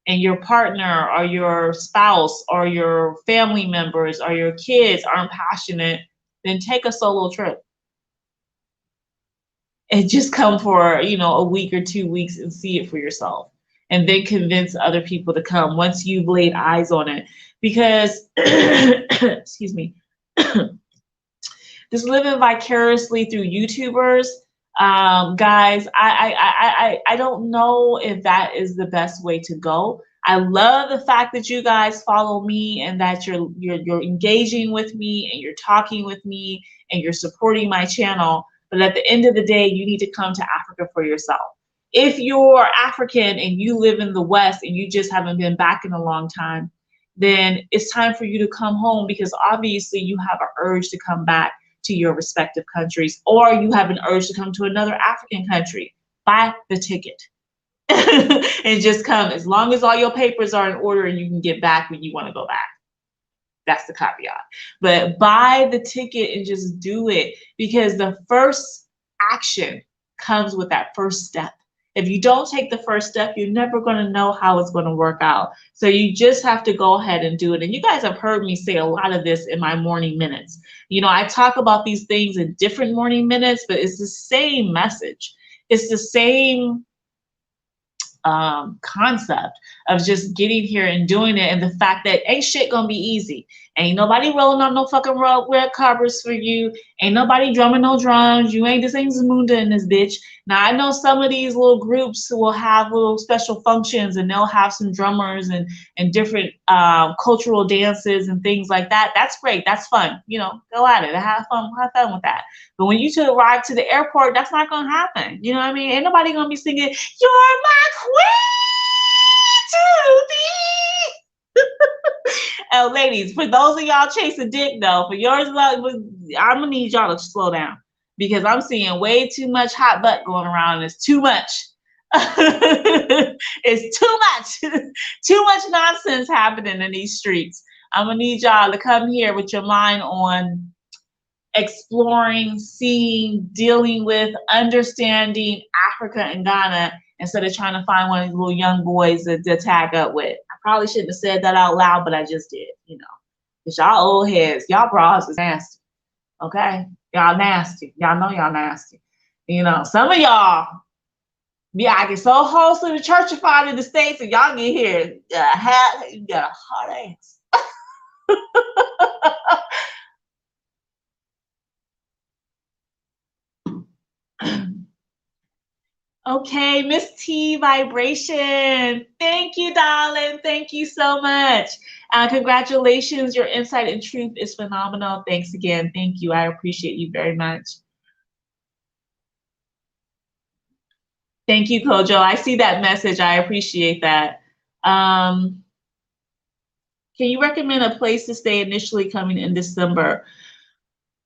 S1: and your partner or your spouse or your family members or your kids aren't passionate, then take a solo trip and just come for a week or 2 weeks and see it for yourself, and then convince other people to come once you've laid eyes on it. Because excuse me, just living vicariously through YouTubers, guys, I don't know if that is the best way to go. I love the fact that you guys follow me and that you're engaging with me and you're talking with me and you're supporting my channel. But at the end of the day, you need to come to Africa for yourself. If you're African and you live in the West and you just haven't been back in a long time, then it's time for you to come home, because obviously you have an urge to come back to your respective countries, or you have an urge to come to another African country. Buy the ticket and just come, as long as all your papers are in order and you can get back when you want to go back. That's the caveat. But buy the ticket and just do it, because the first action comes with that first step. If you don't take the first step, you're never going to know how it's going to work out. So you just have to go ahead and do it. And you guys have heard me say a lot of this in my morning minutes. I talk about these things in different morning minutes, but it's the same message. It's the same concept of just getting here and doing it, and the fact that ain't shit gonna be easy. Ain't nobody rolling on no fucking red carpets for you. Ain't nobody drumming no drums. This ain't Zamunda in this bitch. Now I know some of these little groups will have little special functions and they'll have some drummers and different cultural dances and things like that. That's great. That's fun. Go at it. Have fun with that. But when you arrive to the airport, that's not gonna happen. You know what I mean? Ain't nobody gonna be singing, "You're my queen to be." Ladies, for those of y'all chasing dick though, for yours, I'm gonna need y'all to slow down, because I'm seeing way too much hot butt going around. It's too much. It's too much. Too much nonsense happening in these streets. I'm gonna need y'all to come here with your mind on exploring, seeing, dealing with, understanding Africa and Ghana instead of trying to find one of these little young boys to tag up with. I probably shouldn't have said that out loud, but I just did, you know. Because y'all old heads, y'all bras is nasty. Okay? Y'all nasty. Y'all know y'all nasty. You know, some of y'all, yeah, I get so wholesome and churchified in the States, and y'all get here, you got a hot ass. Okay, Miss T Vibration. Thank you, darling. Thank you so much. Congratulations. Your insight and truth is phenomenal. Thanks again. Thank you. I appreciate you very much. Thank you, Kojo. I see that message. I appreciate that. Can you recommend a place to stay initially coming in December?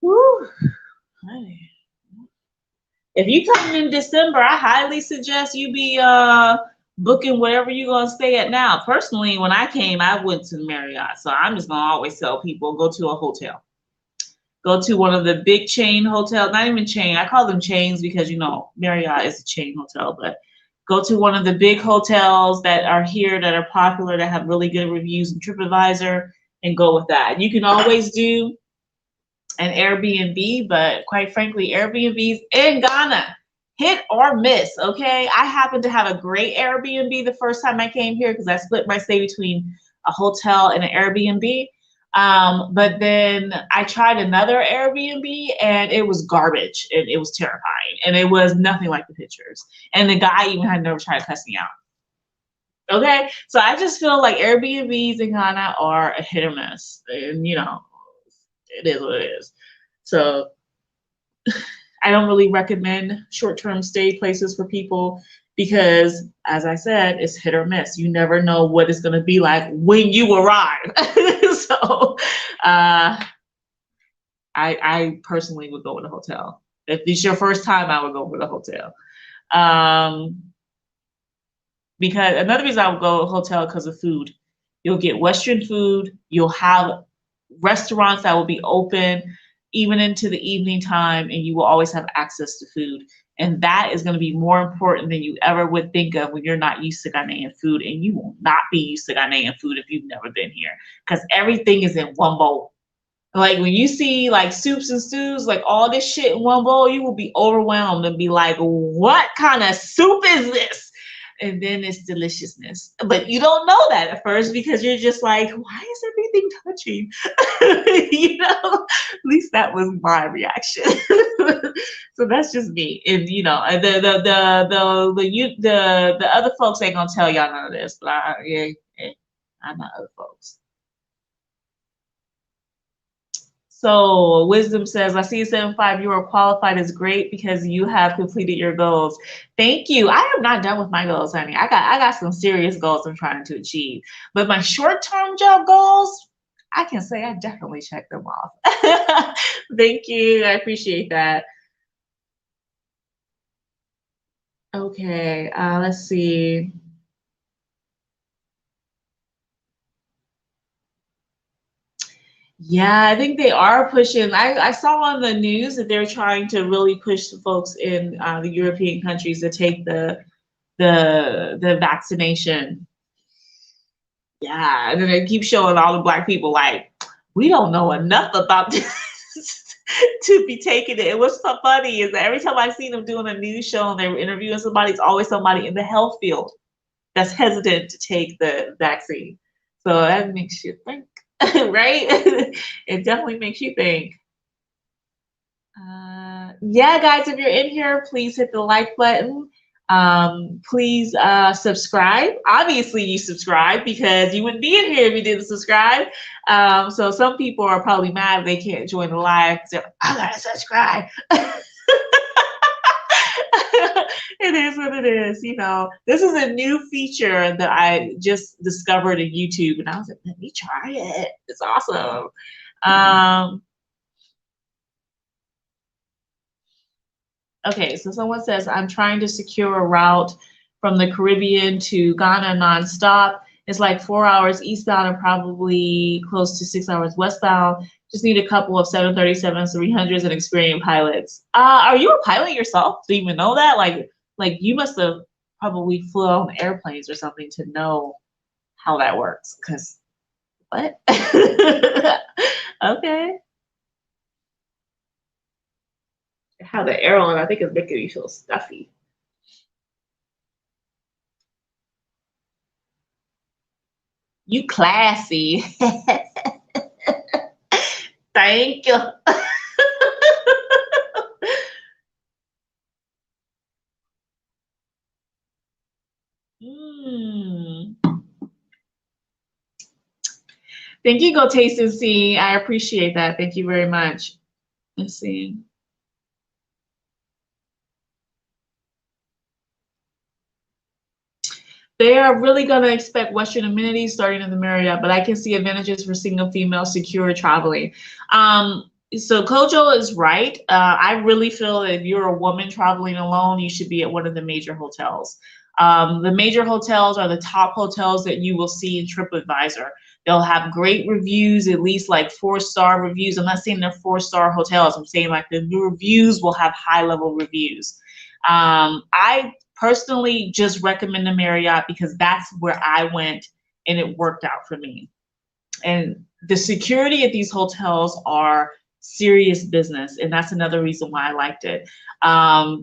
S1: Woo. Honey. If you come in December, I highly suggest you be booking wherever you're gonna stay at now. Personally, when I came, I went to Marriott, so I'm just gonna always tell people go to a hotel. Go to one of the big chain hotels, not even chain. I call them chains because you know Marriott is a chain hotel, but go to one of the big hotels that are here that are popular that have really good reviews and TripAdvisor, and go with that. You can always do an Airbnb, but quite frankly, Airbnbs in Ghana, hit or miss, okay? I happened to have a great Airbnb the first time I came here because I split my stay between a hotel and an Airbnb. But then I tried another Airbnb and it was garbage and it was terrifying and it was nothing like the pictures. And the guy even had never tried to cuss me out. Okay, so I just feel like Airbnbs in Ghana are a hit or miss, and you know, it is what it is. So I don't really recommend short-term stay places for people because, as I said, it's hit or miss. You never know what it's going to be like when you arrive. So I personally would go with a hotel. If it's your first time, I would go with a hotel. Because another reason I would go to a hotel because of food. You'll get Western food. You'll have restaurants that will be open even into the evening time, and you will always have access to food. And that is going to be more important than you ever would think of when you're not used to Ghanaian food, and you will not be used to Ghanaian food if you've never been here, because everything is in one bowl. Like when you see like soups and stews, like all this shit in one bowl, you will be overwhelmed and be like, what kind of soup is this? And then it's deliciousness. But you don't know that at first because you're just like, why is everything touching? You know, at least that was my reaction. So that's just me. And you know, the other folks ain't gonna tell y'all none of this, but I'm not other folks. So Wisdom says, I see 7.5, you are qualified is great because you have completed your goals. Thank you. I am not done with my goals, honey. I got some serious goals I'm trying to achieve. But my short-term job goals, I can say I definitely checked them off. Thank you. I appreciate that. Okay, let's see. Yeah, I think they are pushing. I saw on the news that they're trying to really push the folks in the European countries to take the vaccination. Yeah, and then they keep showing all the Black people like, we don't know enough about this to be taking it. And what's so funny is that every time I see them doing a news show and they're interviewing somebody, it's always somebody in the health field that's hesitant to take the vaccine. So that makes you think. Right? It definitely makes you think. Yeah, guys, if you're in here, please hit the like button. Please subscribe. Obviously, you subscribe because you wouldn't be in here if you didn't subscribe. So some people are probably mad they can't join the live because they're like, I gotta subscribe. It is what it is, you know. This is a new feature that I just discovered in YouTube, and I was like, let me try it. It's awesome. Okay, so someone says, I'm trying to secure a route from the Caribbean to Ghana nonstop It's like 4 hours eastbound and probably close to 6 hours westbound. Just need a couple of 737s, 300s, and experienced pilots. Are you a pilot yourself? Do you even know that? Like you must have probably flown airplanes or something to know how that works. Cause what? Okay. How the airline, I think, is making me feel stuffy. You classy. Thank you. Mm. Thank you, Go Taste and See. I appreciate that. Thank you very much. Let's see. They are really going to expect Western amenities starting in the Marriott, but I can see advantages for single female secure traveling. So Kojo is right. I really feel that if you're a woman traveling alone, you should be at one of the major hotels. The major hotels are the top hotels that you will see in TripAdvisor. They'll have great reviews, at least like 4-star reviews. I'm not saying they're 4-star hotels. I'm saying like the reviews will have high-level reviews. I personally just recommend the Marriott because that's where I went and it worked out for me. And the security at these hotels are serious business. And that's another reason why I liked it.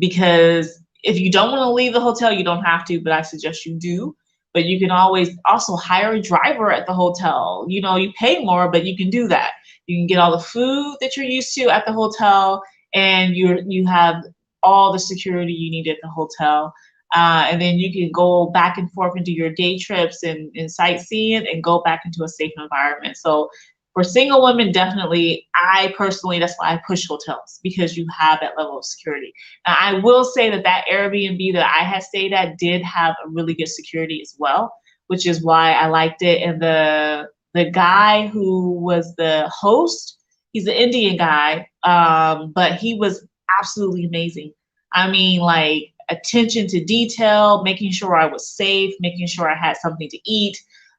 S1: Because if you don't want to leave the hotel, you don't have to, but I suggest you do. But you can always also hire a driver at the hotel. You know, you pay more, but you can do that. You can get all the food that you're used to at the hotel, and you have all the security you need at the hotel. And then you can go back and forth into your day trips and sightseeing and go back into a safe environment. So for single women, definitely, I personally, that's why I push hotels, because you have that level of security. Now, I will say that that Airbnb that I had stayed at did have a really good security as well, which is why I liked it. And the guy who was the host, he's an Indian guy, but he was absolutely amazing. I mean, like, attention to detail, making sure I was safe, making sure I had something to eat,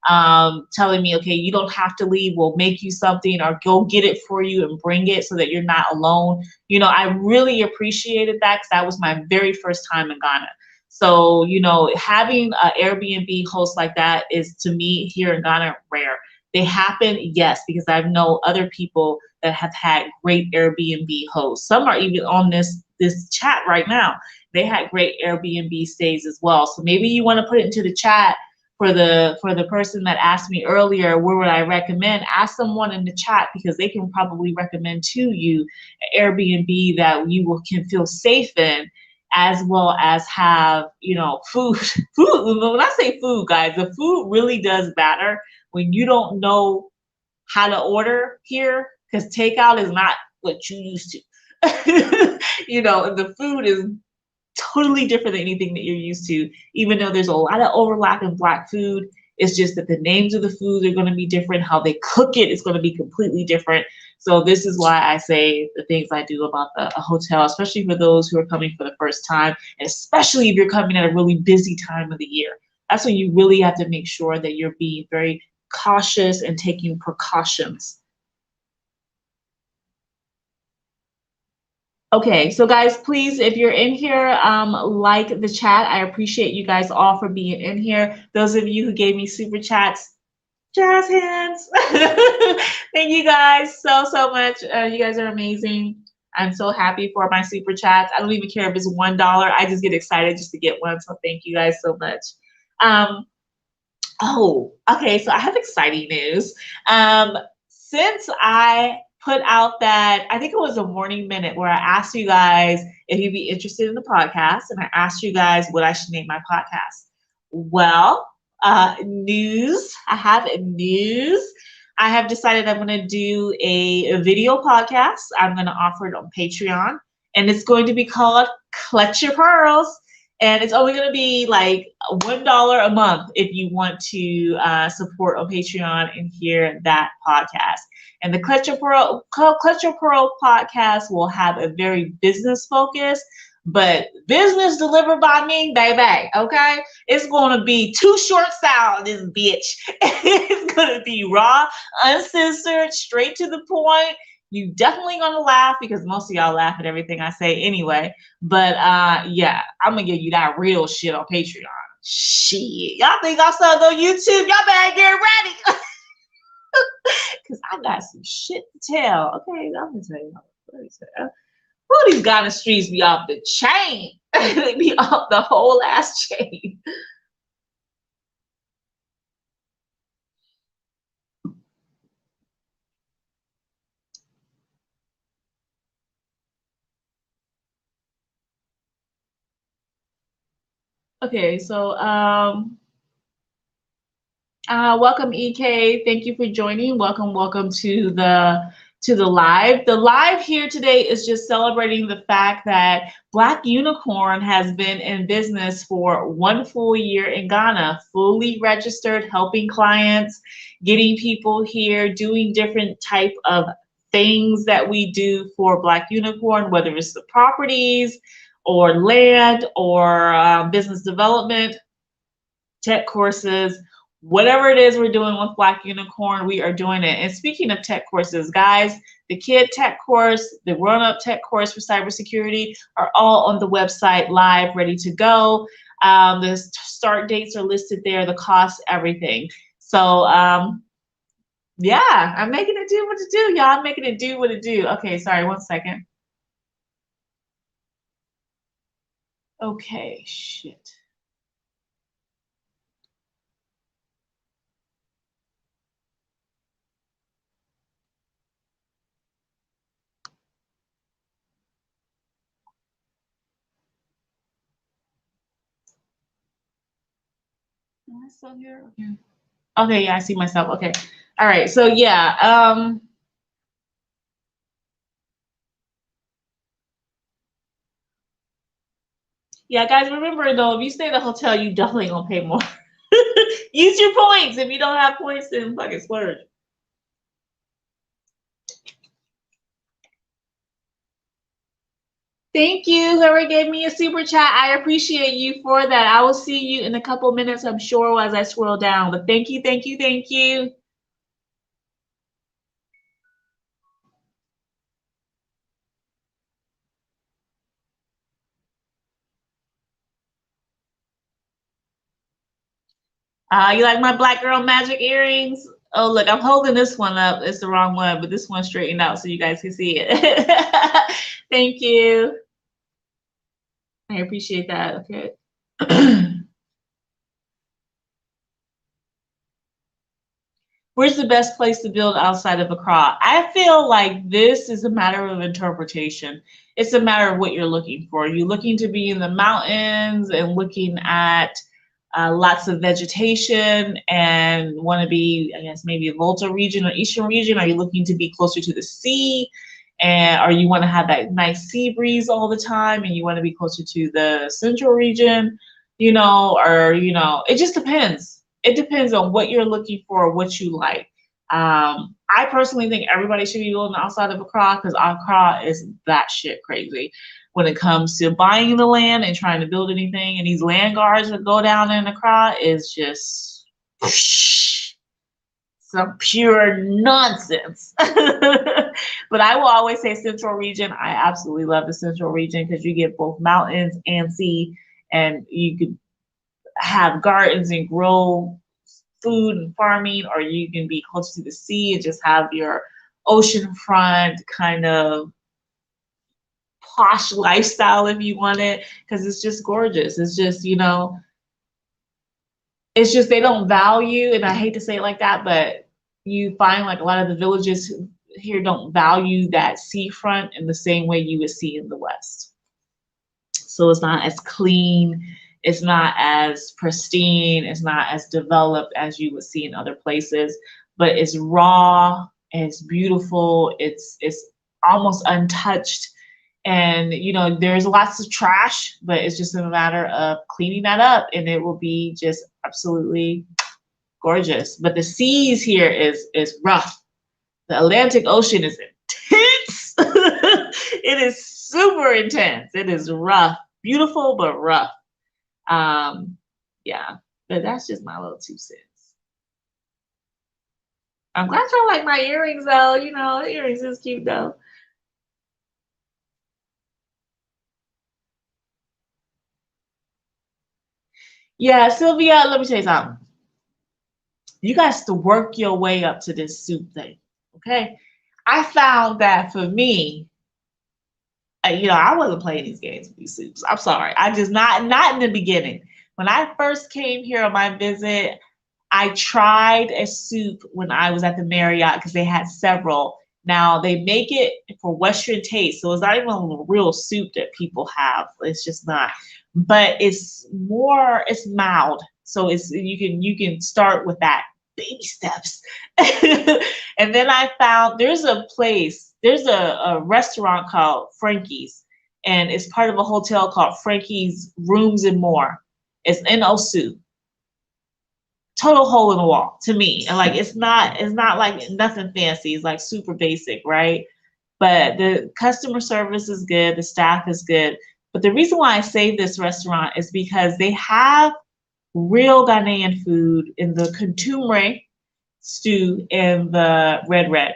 S1: telling me, okay, you don't have to leave, we'll make you something or go get it for you and bring it so that you're not alone. You know, I really appreciated that because that was my very first time in Ghana. So, you know, having an Airbnb host like that is, to me, here in Ghana, rare. They happen, yes, because I know other people that have had great Airbnb hosts. Some are even on this chat right now. They had great Airbnb stays as well. So maybe you want to put it into the chat for the person that asked me earlier, where would I recommend? Ask someone in the chat, because they can probably recommend to you an Airbnb that you can feel safe in, as well as have, you know, food. Food. When I say food, guys, the food really does matter when you don't know how to order here, because takeout is not what you used to. You know, the food is totally different than anything that you're used to, even though there's a lot of overlap in Black food. It's just that the names of the foods are going to be different. How they cook it is going to be completely different. So this is why I say the things I do about a hotel, especially for those who are coming for the first time, and especially if you're coming at a really busy time of the year. That's when you really have to make sure that you're being very cautious and taking precautions. Okay, so guys, please, if you're in here, like the chat. I appreciate you guys all for being in here. Those of you who gave me super chats, jazz hands. Thank you guys so much. You guys are amazing. I'm so happy for my super chats. I don't even care if it's $1. I just get excited just to get one. So thank you guys so much. Oh, okay. So I have exciting news. Since I put out that, I think it was a Morning Minute, where I asked you guys if you'd be interested in the podcast, and I asked you guys what I should name my podcast. Well, news. I have news. I have decided I'm going to do a video podcast. I'm going to offer it on Patreon, and it's going to be called Clutch Your Pearls. And it's only going to be like $1 a month if you want to support on Patreon and hear that podcast. And the Clutch Your Pearl podcast will have a very business focus, But business delivered by me, baby, okay? It's going to be too short style, this bitch. It's going to be raw, uncensored, straight to the point. You definitely going to laugh because most of y'all laugh at everything I say anyway. But yeah, I'm going to give you that real shit on Patreon. Shit. Y'all think I started on YouTube? Y'all better get ready. Because I got some shit to tell. Okay, I'm going to tell you. Who these Ghana streets be off the chain? They be off the whole ass chain. Okay, so welcome EK. Thank you for joining. Welcome to the live. The live here today is just celebrating the fact that Black Unicorn has been in business for 1 full year in Ghana, fully registered, helping clients, getting people here, doing different type of things that we do for Black Unicorn, whether it's the properties or land or business development, tech courses, whatever it is we're doing with Black Unicorn, we are doing it. And speaking of tech courses, guys, the kid tech course, the grown-up tech course for cybersecurity are all on the website live, ready to go. The start dates are listed there, the cost, everything. So yeah, I'm making it do what it do, y'all. I'm making it do what it do. Okay, sorry, 1 second. Okay, shit. Am I still here? Okay. Okay, yeah, I see myself. Okay. All right. So yeah, yeah, guys, remember though, if you stay at a hotel, you definitely gonna pay more. Use your points. If you don't have points, then fucking splurge. Thank you, whoever gave me a super chat. I appreciate you for that. I will see you in a couple minutes, I'm sure, as I scroll down. But thank you, thank you, thank you. You like my black girl magic earrings? Oh, look, I'm holding this one up. It's the wrong one, but this one's straightened out so you guys can see it. Thank you. I appreciate that. Okay. Where's the best place to build outside of Accra? I feel like this is a matter of interpretation. It's a matter of what you're looking for. You're looking to be in the mountains and looking at lots of vegetation and want to be, I guess, maybe a Volta region or Eastern region? Are you looking to be closer to the sea? And or you want to have that nice sea breeze all the time and you want to be closer to the central region, you know, or, you know, it just depends. It depends on what you're looking for, what you like. I personally think everybody should be building outside of Accra because Accra is that shit crazy when it comes to buying the land and trying to build anything. And these land guards that go down in Accra is just some pure nonsense. But I will always say Central Region. I absolutely love the Central Region because you get both mountains and sea, and you could have gardens and grow food and farming, or you can be close to the sea and just have your oceanfront kind of posh lifestyle if you want it, because it's just gorgeous. It's just, you know, it's just they don't value, and I hate to say it like that, but you find like a lot of the villages here don't value that seafront in the same way you would see in the West. So it's not as clean, it's not as pristine, it's not as developed as you would see in other places, but it's raw, and it's beautiful, it's almost untouched. And you know, there's lots of trash, but it's just a matter of cleaning that up and it will be just absolutely gorgeous. But the seas here is rough. The Atlantic Ocean is intense. It is super intense. It is rough, beautiful, but rough. Yeah, but that's just my little 2 cents. I'm glad y'all like my earrings though. You know, the earrings is cute though. Yeah, Sylvia, let me tell you something. You guys to work your way up to this soup thing. Okay. I found that for me, I wasn't playing these games with these soups. I'm sorry. I just not in the beginning. When I first came here on my visit, I tried a soup when I was at the Marriott because they had several. Now they make it for Western taste, so it's not even a real soup that people have. It's just not. But it's mild. So you can start with that baby steps. And then I found there's a restaurant called Frankie's, and it's part of a hotel called Frankie's Rooms and More. It's in Osu. Total hole in the wall to me. And like it's not like nothing fancy. It's like super basic, right? But the customer service is good, the staff is good. But the reason why I say this restaurant is because they have real Ghanaian food in the contumre stew and the red.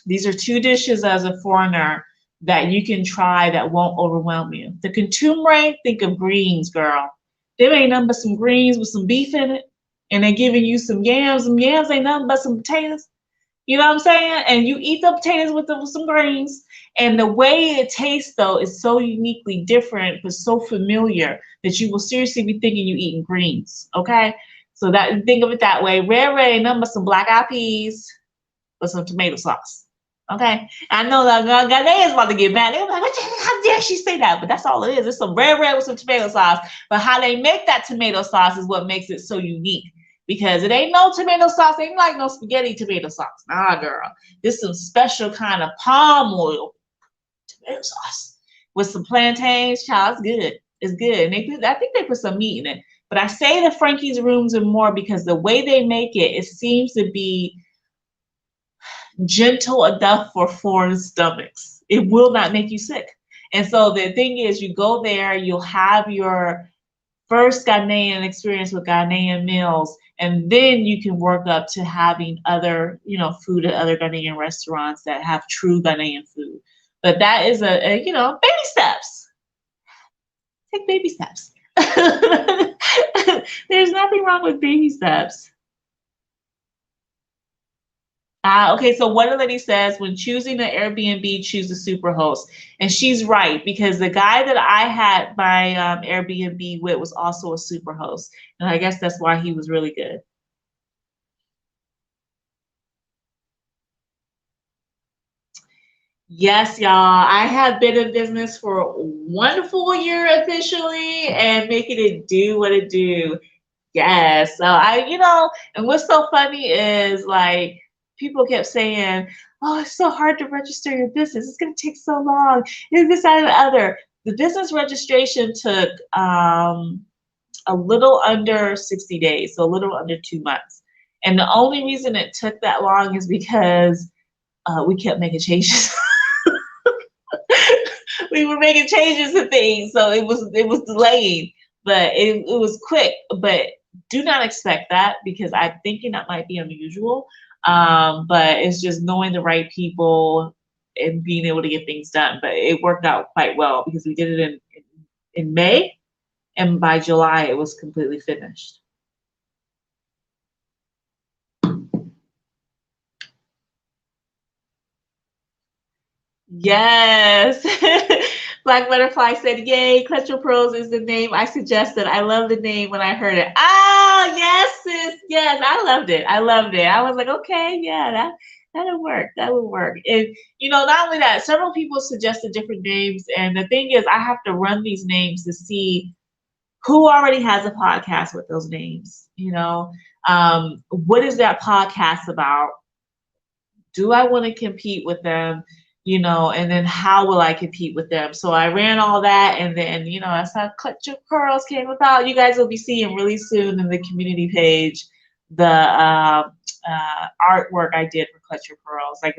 S1: These are two dishes as a foreigner that you can try that won't overwhelm you. The contumre, think of greens, girl. There ain't nothing but some greens with some beef in it, and they're giving you some yams. Some yams ain't nothing but some potatoes. You know what I'm saying? And you eat the potatoes with some greens. And the way it tastes, though, is so uniquely different, but so familiar that you will seriously be thinking you eating greens. Okay? So that think of it that way. Red ain't nothing but some black eyed peas with some tomato sauce. Okay, I know that Ghanaians about to get mad. They're like, how dare she say that? But that's all it is. It's some red with some tomato sauce. But how they make that tomato sauce is what makes it so unique. Because it ain't no tomato sauce, ain't like no spaghetti tomato sauce. Nah, girl. This is some special kind of palm oil tomato sauce with some plantains. Child, it's good. It's good. And I think they put some meat in it. But I say the Frankie's Rooms and More because the way they make it, it seems to be gentle enough for foreign stomachs. It will not make you sick. And so the thing is, you go there, you'll have your first Ghanaian experience with Ghanaian meals, and then you can work up to having other, food at other Ghanaian restaurants that have true Ghanaian food. But that is baby steps. Take baby steps. There's nothing wrong with baby steps. Okay, so one lady says, when choosing an Airbnb, choose a superhost. And she's right, because the guy that I had my Airbnb with was also a superhost. And I guess that's why he was really good. Yes, y'all. I have been in business for 1 full year officially and making it do what it do. Yes. So and what's so funny is like people kept saying, oh, it's so hard to register your business. It's going to take so long. Is this, that, and the other. The business registration took a little under 60 days, so a little under 2 months. And the only reason it took that long is because we kept making changes. We were making changes to things, so it was delayed, but it was quick. But do not expect that because I'm thinking that might be unusual. But it's just knowing the right people and being able to get things done. But it worked out quite well because we did it in May, and by July it was completely finished. Yes. Black Butterfly said, yay, Clutch Your Pearls is the name I suggested. I love the name when I heard it. Ah, yes, sis. Yes, I loved it. I loved it. I was like, okay, yeah, that'll work. That would work. And, not only that, several people suggested different names. And the thing is, I have to run these names to see who already has a podcast with those names. What is that podcast about? Do I want to compete with them? And then how will I compete with them? So I ran all that, and then, that's how Clutch Your Pearls came about. You guys will be seeing really soon in the community page the artwork I did for Clutch Your Pearls. Like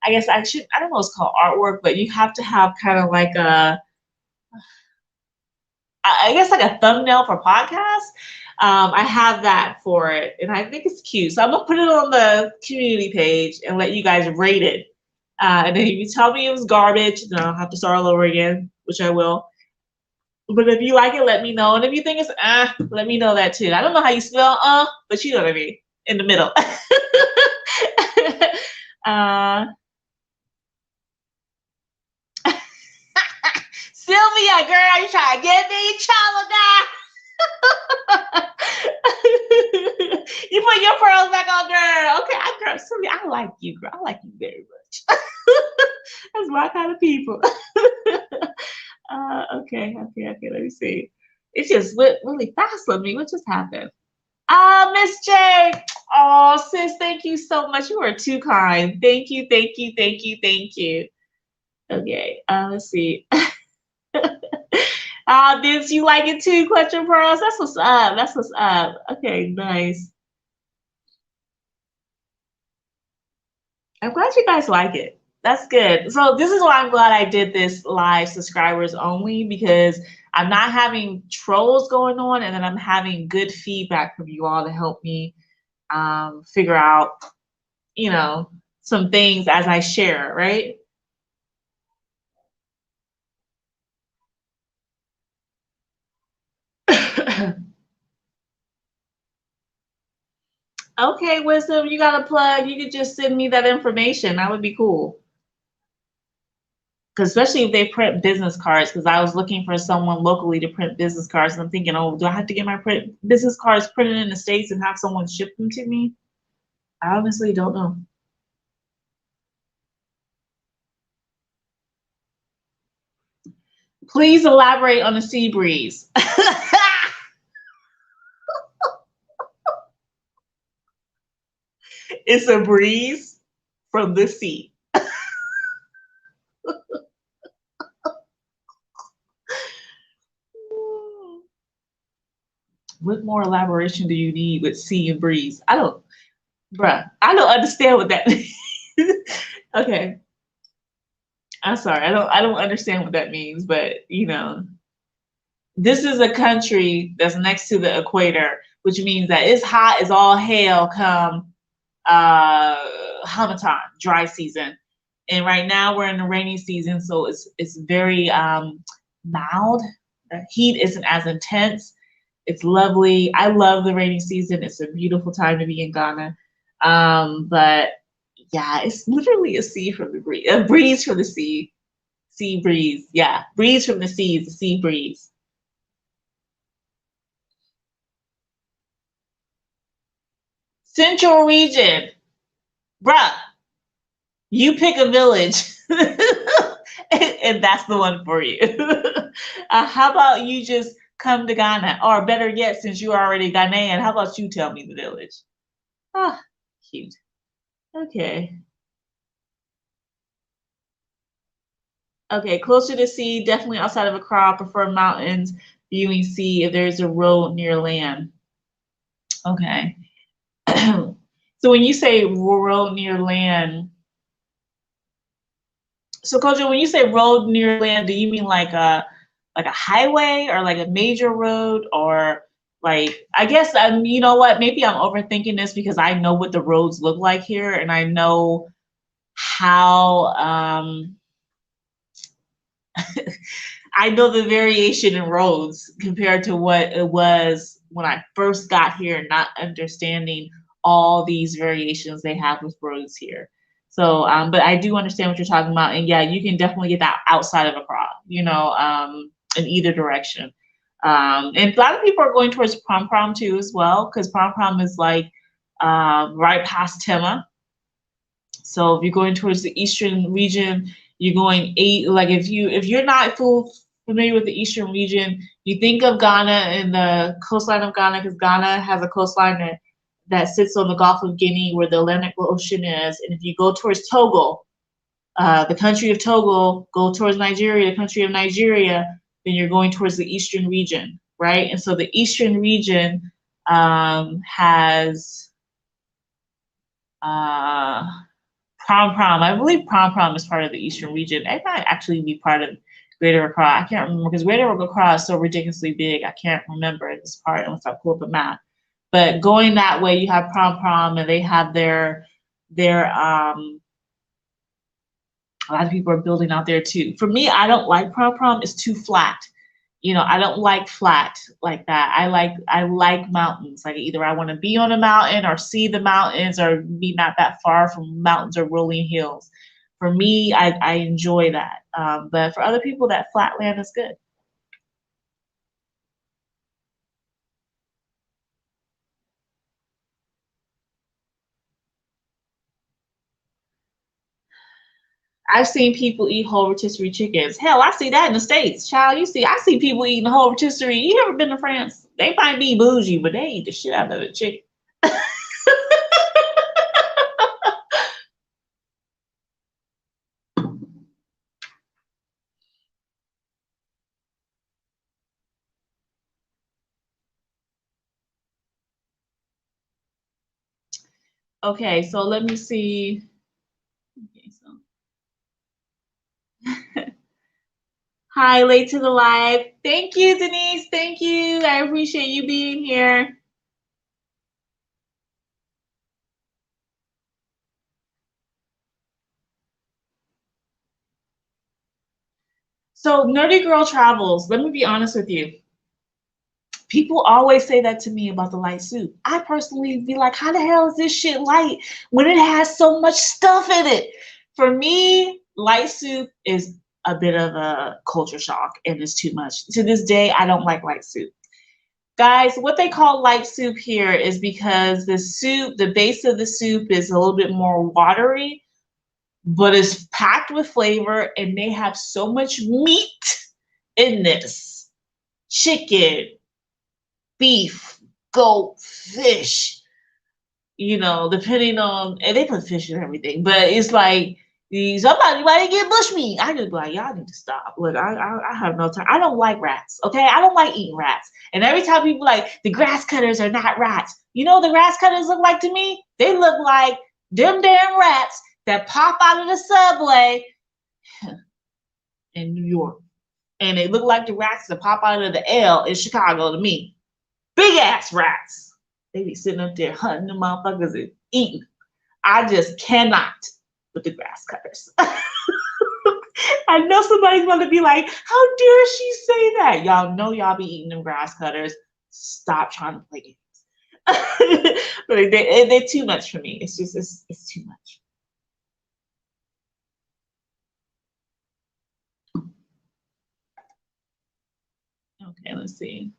S1: I guess I don't know what's called artwork, but you have to have kind of like I guess like a thumbnail for podcasts. I have that for it, and I think it's cute. So I'm gonna put it on the community page and let you guys rate it. And then if you tell me it was garbage, then I'll have to start all over again, which I will. But if you like it, let me know. And if you think it's let me know that too. I don't know how you spell but you know what I mean. In the middle. Sylvia, girl, you trying to get me, child You put your pearls back on, girl. Okay, girl, Sylvia, I like you, girl. I like you very much. That's my kind of people. Okay. Let me see. It just went really fast on me. What just happened? Miss J. Oh, sis, thank you so much. You are too kind. Thank you. Okay, let's see. Vince, you like it too? Question Pearls. That's what's up. Okay, nice. I'm glad you guys like it. That's good. So this is why I'm glad I did this live subscribers only, because I'm not having trolls going on, and then I'm having good feedback from you all to help me figure out, some things as I share, right? Okay, Wisdom, you got a plug. You could just send me that information. That would be cool. Because especially if they print business cards, because I was looking for someone locally to print business cards. And I'm thinking, oh, do I have to get my business cards printed in the States and have someone ship them to me? I honestly don't know. Please elaborate on the sea breeze. It's a breeze from the sea. What more elaboration do you need with sea and breeze? I don't understand what that means. Okay. I'm sorry. I don't understand what that means, but this is a country that's next to the equator, which means that it's hot as all hell come Hamatan, dry season. And right now we're in the rainy season, so it's very mild. The heat isn't as intense. It's lovely. I love the rainy season. It's a beautiful time to be in Ghana. But yeah, it's literally a sea from the breeze, a breeze from the sea, sea breeze. Yeah, breeze from the sea is a sea breeze. Central region, bruh. You pick a village, and that's the one for you. How about you just come to Ghana, or better yet, since you're already Ghanaian, how about you tell me the village? Ah, cute. Okay. Okay, closer to sea, definitely outside of Accra, prefer mountains, viewing sea if there's a road near land. Okay. So when you say road near land, so Kojo, when you say road near land, do you mean like a highway or like a major road, or like, I guess you know what, maybe I'm overthinking this because I know what the roads look like here, and I know how I know the variation in roads compared to what it was when I first got here, not understanding all these variations they have with roads here. So, but I do understand what you're talking about. And yeah, you can definitely get that outside of Accra, in either direction. And a lot of people are going towards Prom Prom too as well, because Prom Prom is like right past Tema. So if you're going towards the eastern region, you're going like if you're not familiar with the eastern region, you think of Ghana and the coastline of Ghana, because Ghana has a coastline that sits on the Gulf of Guinea where the Atlantic Ocean is. And if you go towards Togo, the country of Togo, go towards Nigeria, the country of Nigeria, then you're going towards the eastern region, right? And so the eastern region has Prom Prom. I believe Prom Prom is part of the Eastern region. It might actually be part of Greater Accra. I can't remember because Greater Accra is so ridiculously big. I can't remember this part unless I pull up a map. But going that way, you have Prom Prom, and they have their a lot of people are building out there too. For me, I don't like Prom Prom. It's too flat. You know, I don't like flat like that. I like mountains. Like either I want to be on a mountain or see the mountains or be not that far from mountains or rolling hills. For me, I enjoy that. But for other people, that flat land is good. I've seen people eat whole rotisserie chickens. Hell, I see that in the States. Child, I see people eating whole rotisserie. You ever been to France? They might be bougie, but they eat the shit out of the chicken. Okay, so let me see. Okay, so hi, late to the live. Thank you, Denise. Thank you. I appreciate you being here. So, Nerdy Girl Travels, let me be honest with you. People always say that to me about the light suit. I personally be like, how the hell is this shit light when it has so much stuff in it? For me, light soup is a bit of a culture shock and it's too much. To this day, I don't like light soup. Guys, what they call light soup here is because the soup, the base of the soup is a little bit more watery, but it's packed with flavor and they have so much meat in this. Chicken, beef, goat, fish, you know, depending on, and they put fish in everything, but it's like, somebody might get bushmeat. I just be like, y'all need to stop. Look, I have no time. I don't like rats, okay? I don't like eating rats. And every time people like, the grass cutters are not rats. You know what the grass cutters look like to me? They look like them damn rats that pop out of the subway in New York. And they look like the rats that pop out of the L in Chicago to me. Big ass rats. They be sitting up there hunting the motherfuckers and eating. I just cannot with the grass cutters. I know somebody's gonna be like, how dare she say that? Y'all know y'all be eating them grass cutters. Stop trying to play games. But they're too much for me. It's just, it's too much. Okay, let's see.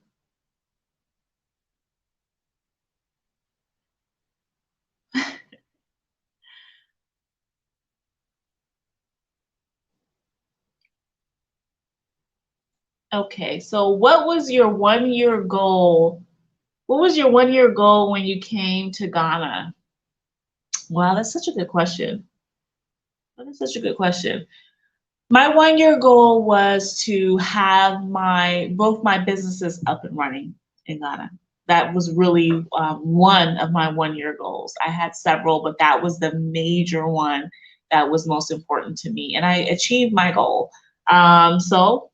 S1: Okay, so what was your 1 year goal? What was your 1 year goal when you came to Ghana? Wow, that's such a good question. That is such a good question. My 1 year goal was to have both my businesses up and running in Ghana. That was really one of my 1 year goals. I had several, but that was the major one that was most important to me, and I achieved my goal. So,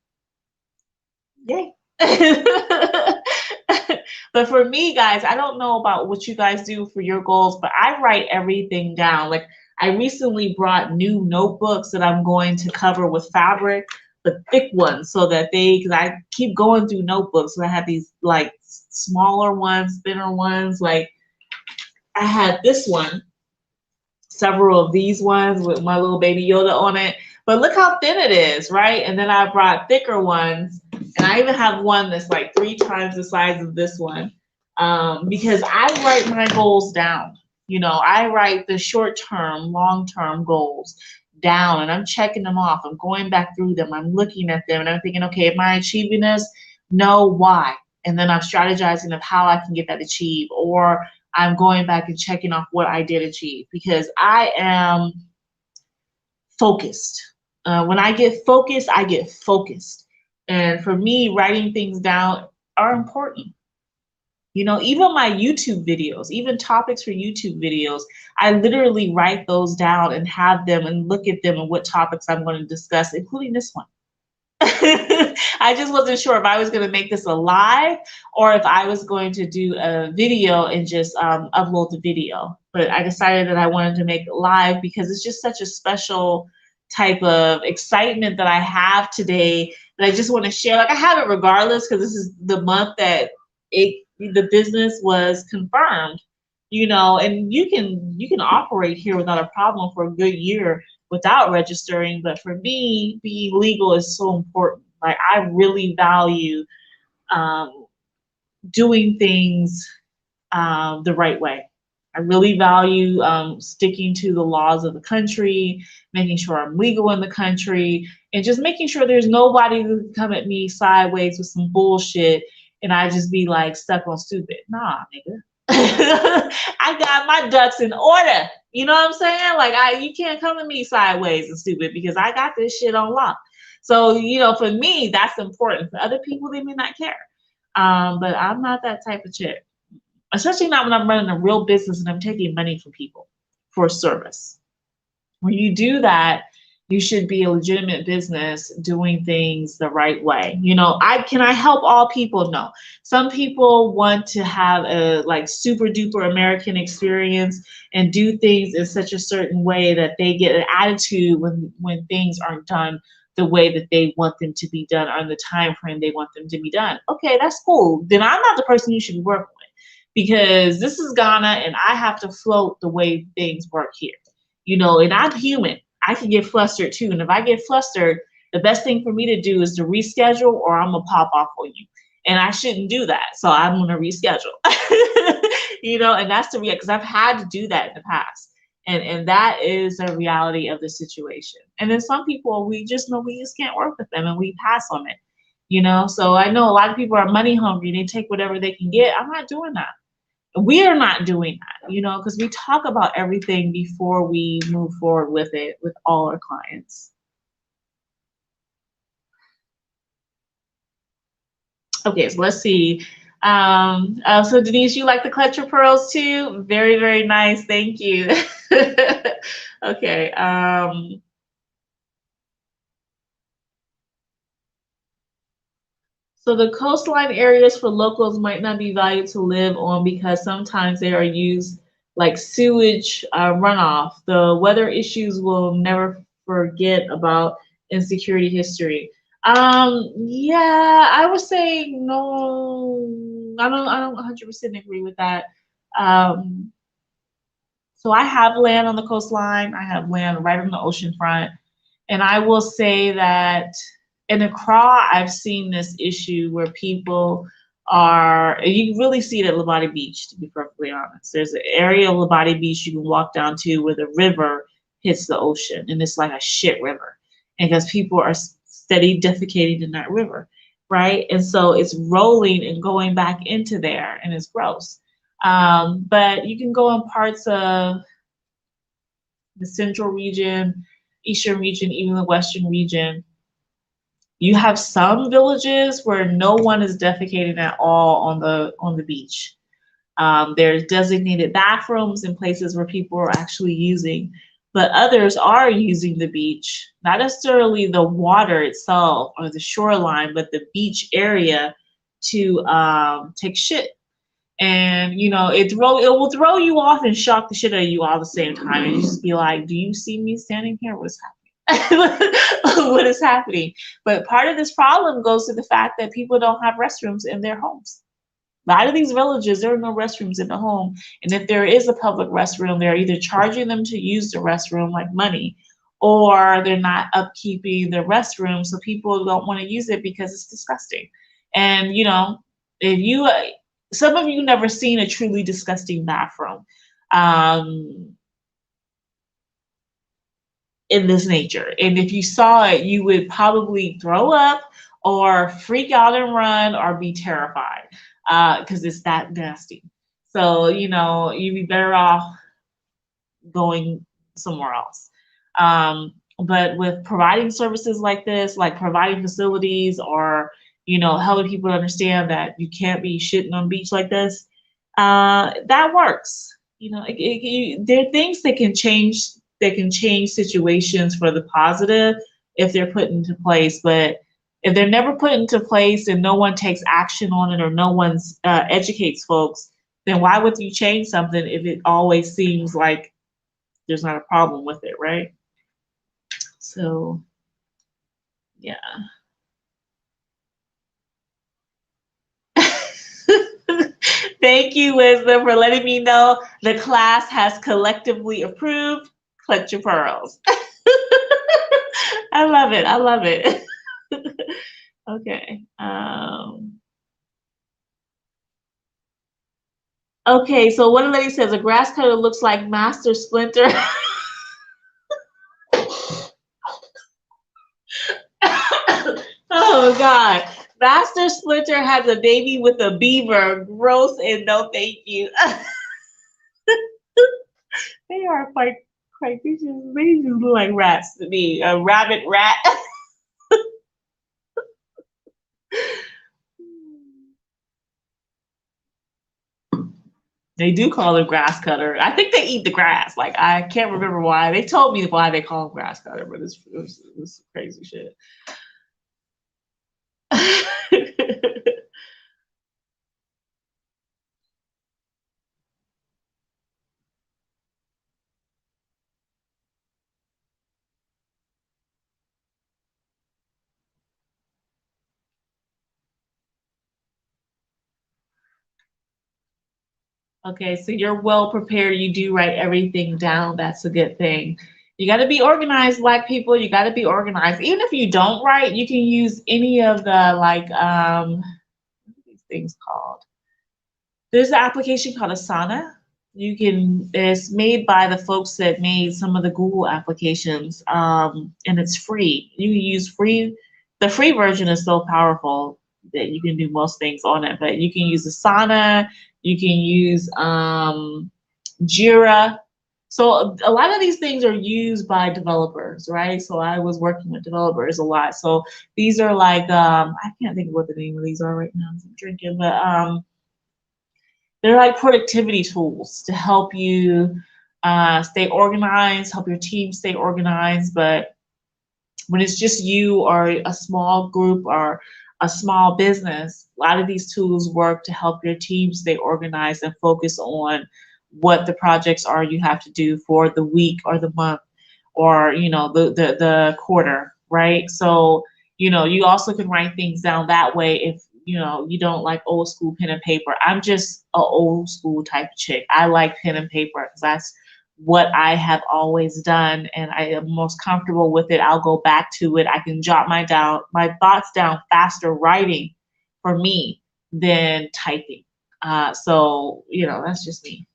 S1: yay! But for me, guys, I don't know about what you guys do for your goals, but I write everything down. Like I recently brought new notebooks that I'm going to cover with fabric, but thick ones, so that because I keep going through notebooks. So I have these like smaller ones, thinner ones. Like I had this one, several of these ones with my little baby Yoda on it. But look how thin it is, right? And then I brought thicker ones. And I even have one that's like 3 times the size of this one, because I write my goals down. You know, I write the short-term, long-term goals down, and I'm checking them off. I'm going back through them. I'm looking at them, and I'm thinking, okay, am I achieving this? No, why? And then I'm strategizing of how I can get that achieved, or I'm going back and checking off what I did achieve, because I am focused. When I get focused, I get focused. And for me, writing things down are important. You know, even my YouTube videos, even topics for YouTube videos, I literally write those down and have them and look at them and what topics I'm going to discuss, including this one. I just wasn't sure if I was going to make this a live or if I was going to do a video and just upload the video. But I decided that I wanted to make it live because it's just such a special type of excitement that I have today that I just want to share. Like I have it regardless because this is the month that the business was confirmed, you know, and you can operate here without a problem for a good year without registering. But for me, being legal is so important. Like I really value um, doing things the right way. I really value sticking to the laws of the country, making sure I'm legal in the country, and just making sure there's nobody who can come at me sideways with some bullshit and I just be like stuck on stupid. Nah, nigga. I got my ducks in order. You know what I'm saying? Like you can't come at me sideways and stupid because I got this shit on lock. So, you know, for me, that's important. For other people, they may not care. But I'm not that type of chick, especially not when I'm running a real business and I'm taking money from people for service. When you do that, you should be a legitimate business doing things the right way. You know, I help all people? No. Some people want to have a like super duper American experience and do things in such a certain way that they get an attitude when things aren't done the way that they want them to be done or in the time frame they want them to be done. Okay, that's cool. Then I'm not the person you should be working with because this is Ghana and I have to float the way things work here. You know, and I'm human. I can get flustered too. And if I get flustered, the best thing for me to do is to reschedule or I'm going to pop off on you. And I shouldn't do that. So I'm going to reschedule. You know, and that's the reality because I've had to do that in the past. And that is a reality of the situation. And then some people, we just know we just can't work with them and we pass on it. You know, so I know a lot of people are money hungry. They take whatever they can get. I'm not doing that. We're not doing that, you know, because we talk about everything before we move forward with it with all our clients. Okay, so let's see. So Denise, you like the clutch your pearls too? Very, very nice. Thank you. Okay. So the coastline areas for locals might not be valued to live on because sometimes they are used like sewage runoff. The weather issues will never forget about insecurity history. Yeah, I would say no. I don't 100% agree with that. Um, so I have land on the coastline. I have land right on the ocean front. And I will say that in Accra, I've seen this issue where people are, you really see it at Labadi Beach, to be perfectly honest. There's an area of Labadi Beach you can walk down to where the river hits the ocean, and it's like a shit river. And because people are steady defecating in that river, right? And so it's rolling and going back into there, and it's gross. But you can go in parts of the central region, eastern region, even the western region. You have some villages where no one is defecating at all on the beach. There's designated bathrooms in places where people are actually using, but others are using the beach, not necessarily the water itself or the shoreline, but the beach area to take shit. And you know, it will throw you off and shock the shit out of you all at the same time. And you just be like, do you see me standing here? What's happening? What is happening? But part of this problem goes to the fact that people don't have restrooms in their homes. A lot of these villages, there are no restrooms in the home. And if there is a public restroom, they're either charging them to use the restroom like money, or they're not upkeeping the restroom, so people don't want to use it because it's disgusting. And you know, if you some of you never seen a truly disgusting bathroom in this nature. And if you saw it, you would probably throw up or freak out and run or be terrified because it's that nasty. So, you know, you'd be better off going somewhere else. But with providing services like this, like providing facilities or helping people understand that you can't be shitting on the beach like this. That works. There are things that can change situations for the positive if they're put into place. But if they're never put into place and no one takes action on it or no one educates folks, then why would you change something if it always seems like there's not a problem with it, right? So, yeah. Thank you, Wisdom, for letting me know the class has collectively approved. Clutch your pearls. I love it. I love it. Okay. Okay, so one lady says a grass cutter looks like Master Splinter. Oh God. Master Splinter has a baby with a beaver. Gross and no thank you. They are quite they just look like rats to me. A rabbit rat. They do call them grass cutter. I think they eat the grass. Like I can't remember why. They told me why they call them grass cutter, but it's crazy shit. Okay, so you're well prepared. You do write everything down. That's a good thing. You got to be organized, Black people. You got to be organized. Even if you don't write, you can use any of the what are these things called? There's an application called Asana. It's made by the folks that made some of the Google applications, and it's free. You can use the free version is so powerful that you can do most things on it, but you can use Asana, you can use Jira. So a lot of these things are used by developers, right? So I was working with developers a lot. So these are like, I can't think of what the name of these are right now as I'm drinking, but they're like productivity tools to help you stay organized, help your team stay organized. But when it's just you or a small group or a small business, a lot of these tools work to help your team stay organized and focus on what the projects are you have to do for the week or the month or the quarter, right? So you also can write things down that way if you don't like old school pen and paper. I'm just a old school type of chick. I like pen and paper because that's what I have always done, and I am most comfortable with it. I'll go back to it. I can jot my thoughts down faster writing for me than typing. So that's just me.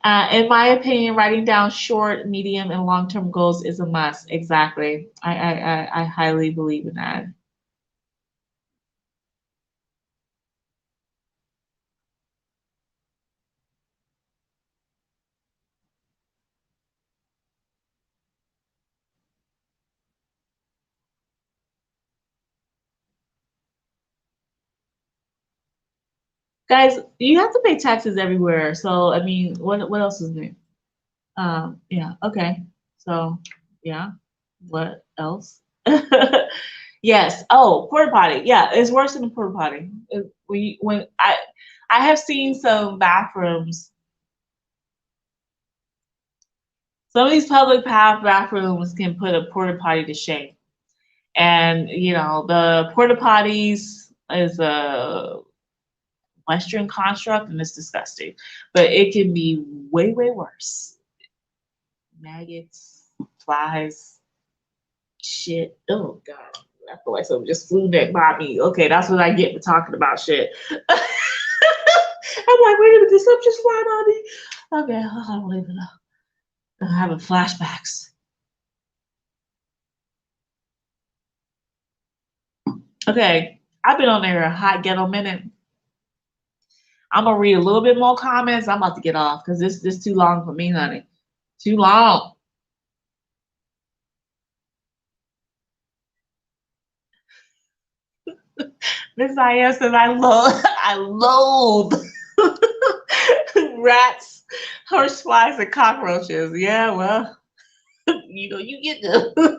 S1: In my opinion, writing down short, medium, and long-term goals is a must. Exactly. I highly believe in that. Guys, you have to pay taxes everywhere. So I mean, what else is new? Yeah, okay. So yeah, what else? Yes. Oh, porta potty. Yeah, it's worse than a porta potty. When I have seen some bathrooms. Some of these public bathrooms can put a porta potty to shame. And the porta potties is a Western construct and it's disgusting. But it can be way, way worse. Maggots, flies, shit. Oh God. I feel like something just flew that by me. Okay, that's what I get for talking about shit. I'm like, wait a minute, did something just fly by me? Okay, I don't even know. I'm having flashbacks. Okay, I've been on there a hot ghetto minute. I'm gonna read a little bit more comments. I'm about to get off because this is too long for me, honey. Too long. Miss Diane says, I loathe rats, horseflies, and cockroaches. Yeah, well, you get them.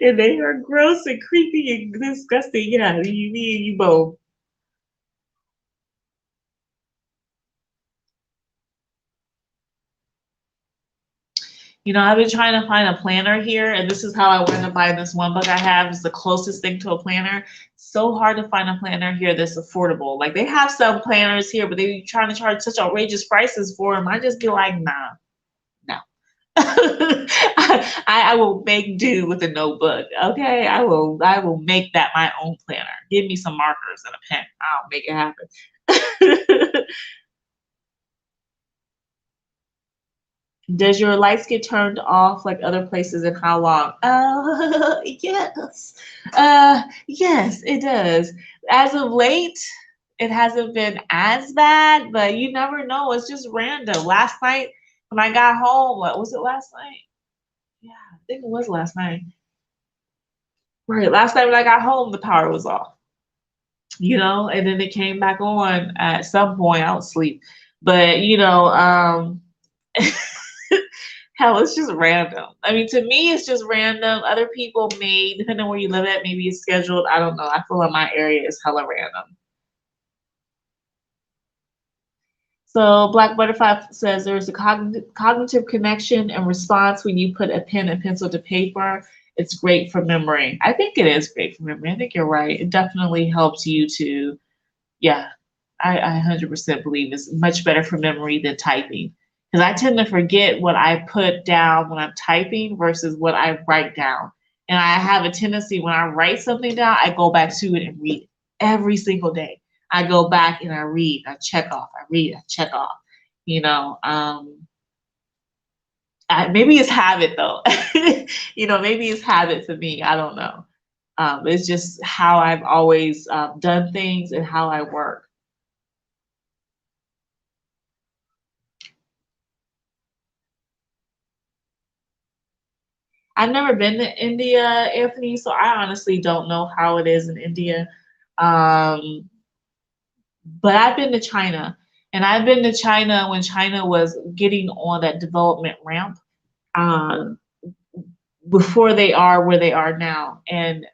S1: And they are gross and creepy and disgusting. Yeah, you me and you both. I've been trying to find a planner here, and this is how I wound up buying this one book I have. It's the closest thing to a planner. So hard to find a planner here that's affordable. Like, they have some planners here, but they're trying to charge such outrageous prices for them. I just be like, nah, no. I will make do with a notebook. Okay, I will make that my own planner. Give me some markers and a pen. I'll make it happen. Does your lights get turned off like other places, and how long? Yes. Yes, it does. As of late, it hasn't been as bad, but you never know. It's just random. Last night when I got home, what was it last night? Yeah, I think it was last night. Right. Last night when I got home, the power was off, and then it came back on at some point. I was asleep. But, hell, it's just random. I mean, to me, it's just random. Other people may, depending on where you live at, maybe it's scheduled. I don't know. I feel like my area is hella random. So Black Butterfly says there's a cognitive connection and response when you put a pen and pencil to paper. It's great for memory. I think it is great for memory. I think you're right. It definitely helps you to, yeah, I 100% believe it's much better for memory than typing. Because I tend to forget what I put down when I'm typing versus what I write down. And I have a tendency when I write something down, I go back to it and read it every single day. I go back and I read, I check off, I read, I check off. You know, maybe it's habit though. Maybe it's habit for me. I don't know. It's just how I've always done things and how I work. I've never been to India, Anthony, so I honestly don't know how it is in India. Um, but I've been to China, and I've been to China when China was getting on that development ramp, um, before they are where they are now. And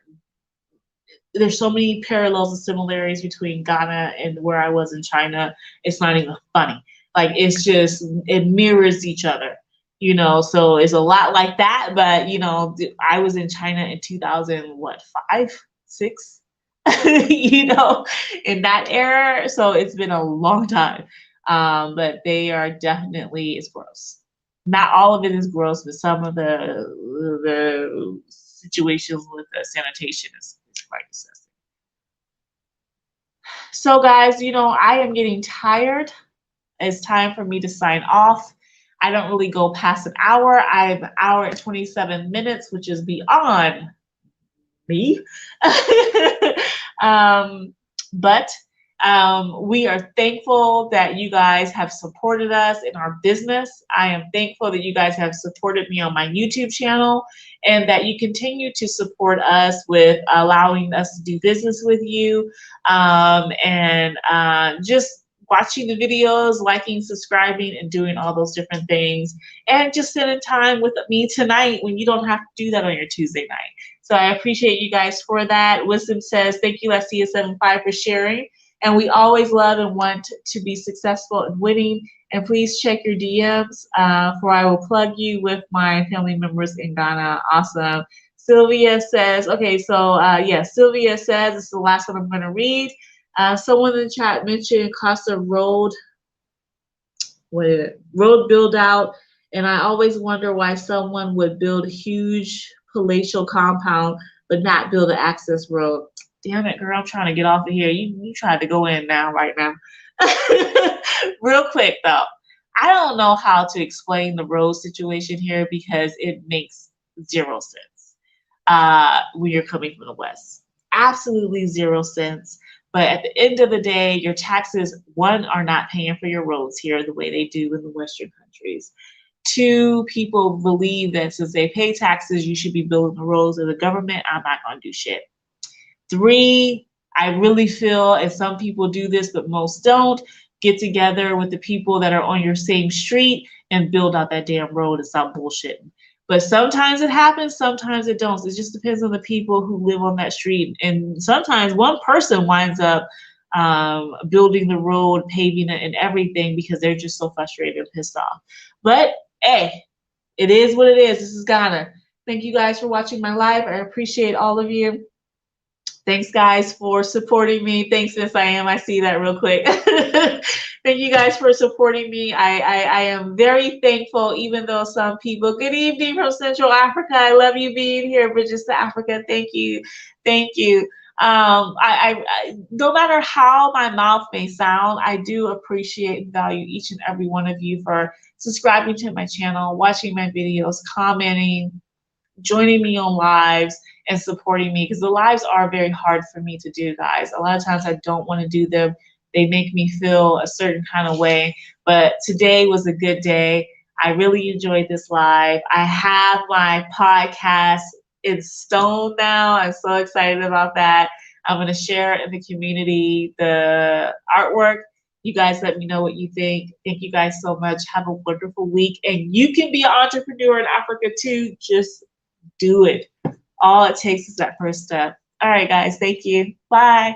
S1: there's so many parallels and similarities between Ghana and where I was in China. It's not even funny. Like, it mirrors each other, so it's a lot like that. But, I was in China in 2000, what, 5, 6, in that era. So it's been a long time. But they are definitely, it's gross. Not all of it is gross, but some of the situations with the sanitation is quite disgusting. So guys, I am getting tired. It's time for me to sign off. I don't really go past an hour. I'm an hour and 27 minutes, which is beyond me. um, but we are thankful that you guys have supported us in our business. I am thankful that you guys have supported me on my YouTube channel, and that you continue to support us with allowing us to do business with you, and just watching the videos, liking, subscribing, and doing all those different things, and just spending time with me tonight when you don't have to do that on your Tuesday night. So I appreciate you guys for that. Wisdom says, thank you, Lassia75, for sharing. And we always love and want to be successful and winning. And please check your DMs, for I will plug you with my family members in Ghana. Awesome. Sylvia says, okay, so Sylvia says, this is the last one I'm going to read. Someone in the chat mentioned cost of road build out. And I always wonder why someone would build a huge palatial compound but not build an access road. Damn it, girl, I'm trying to get off of here. You tried to go in right now. Real quick though, I don't know how to explain the road situation here because it makes zero sense when you're coming from the West. Absolutely zero sense. But at the end of the day, your taxes, one, are not paying for your roads here the way they do in the Western countries. Two, people believe that since they pay taxes, you should be building the roads of the government. I'm not going to do shit. 3, I really feel, and some people do this, but most don't, get together with the people that are on your same street and build out that damn road and stop bullshitting. But sometimes it happens, sometimes it don't. It just depends on the people who live on that street. And sometimes one person winds up building the road, paving it, and everything because they're just so frustrated and pissed off. But hey, it is what it is. This is Ghana. Thank you guys for watching my live. I appreciate all of you. Thanks, guys, for supporting me. Thanks, Miss I Am. I see that real quick. Thank you guys for supporting me. I am very thankful, even though some people, good evening from Central Africa. I love you being here, Bridges to Africa. Thank you. Thank you. No matter how my mouth may sound, I do appreciate and value each and every one of you for subscribing to my channel, watching my videos, commenting, joining me on lives, and supporting me, because the lives are very hard for me to do, guys. A lot of times I don't want to do them. They make me feel a certain kind of way, but today was a good day. I really enjoyed this live. I have my podcast in stone now. I'm so excited about that. I'm going to share in the community the artwork. You guys let me know what you think. Thank you guys so much. Have a wonderful week. And you can be an entrepreneur in Africa too. Just do it. All it takes is that first step. All right, guys. Thank you. Bye.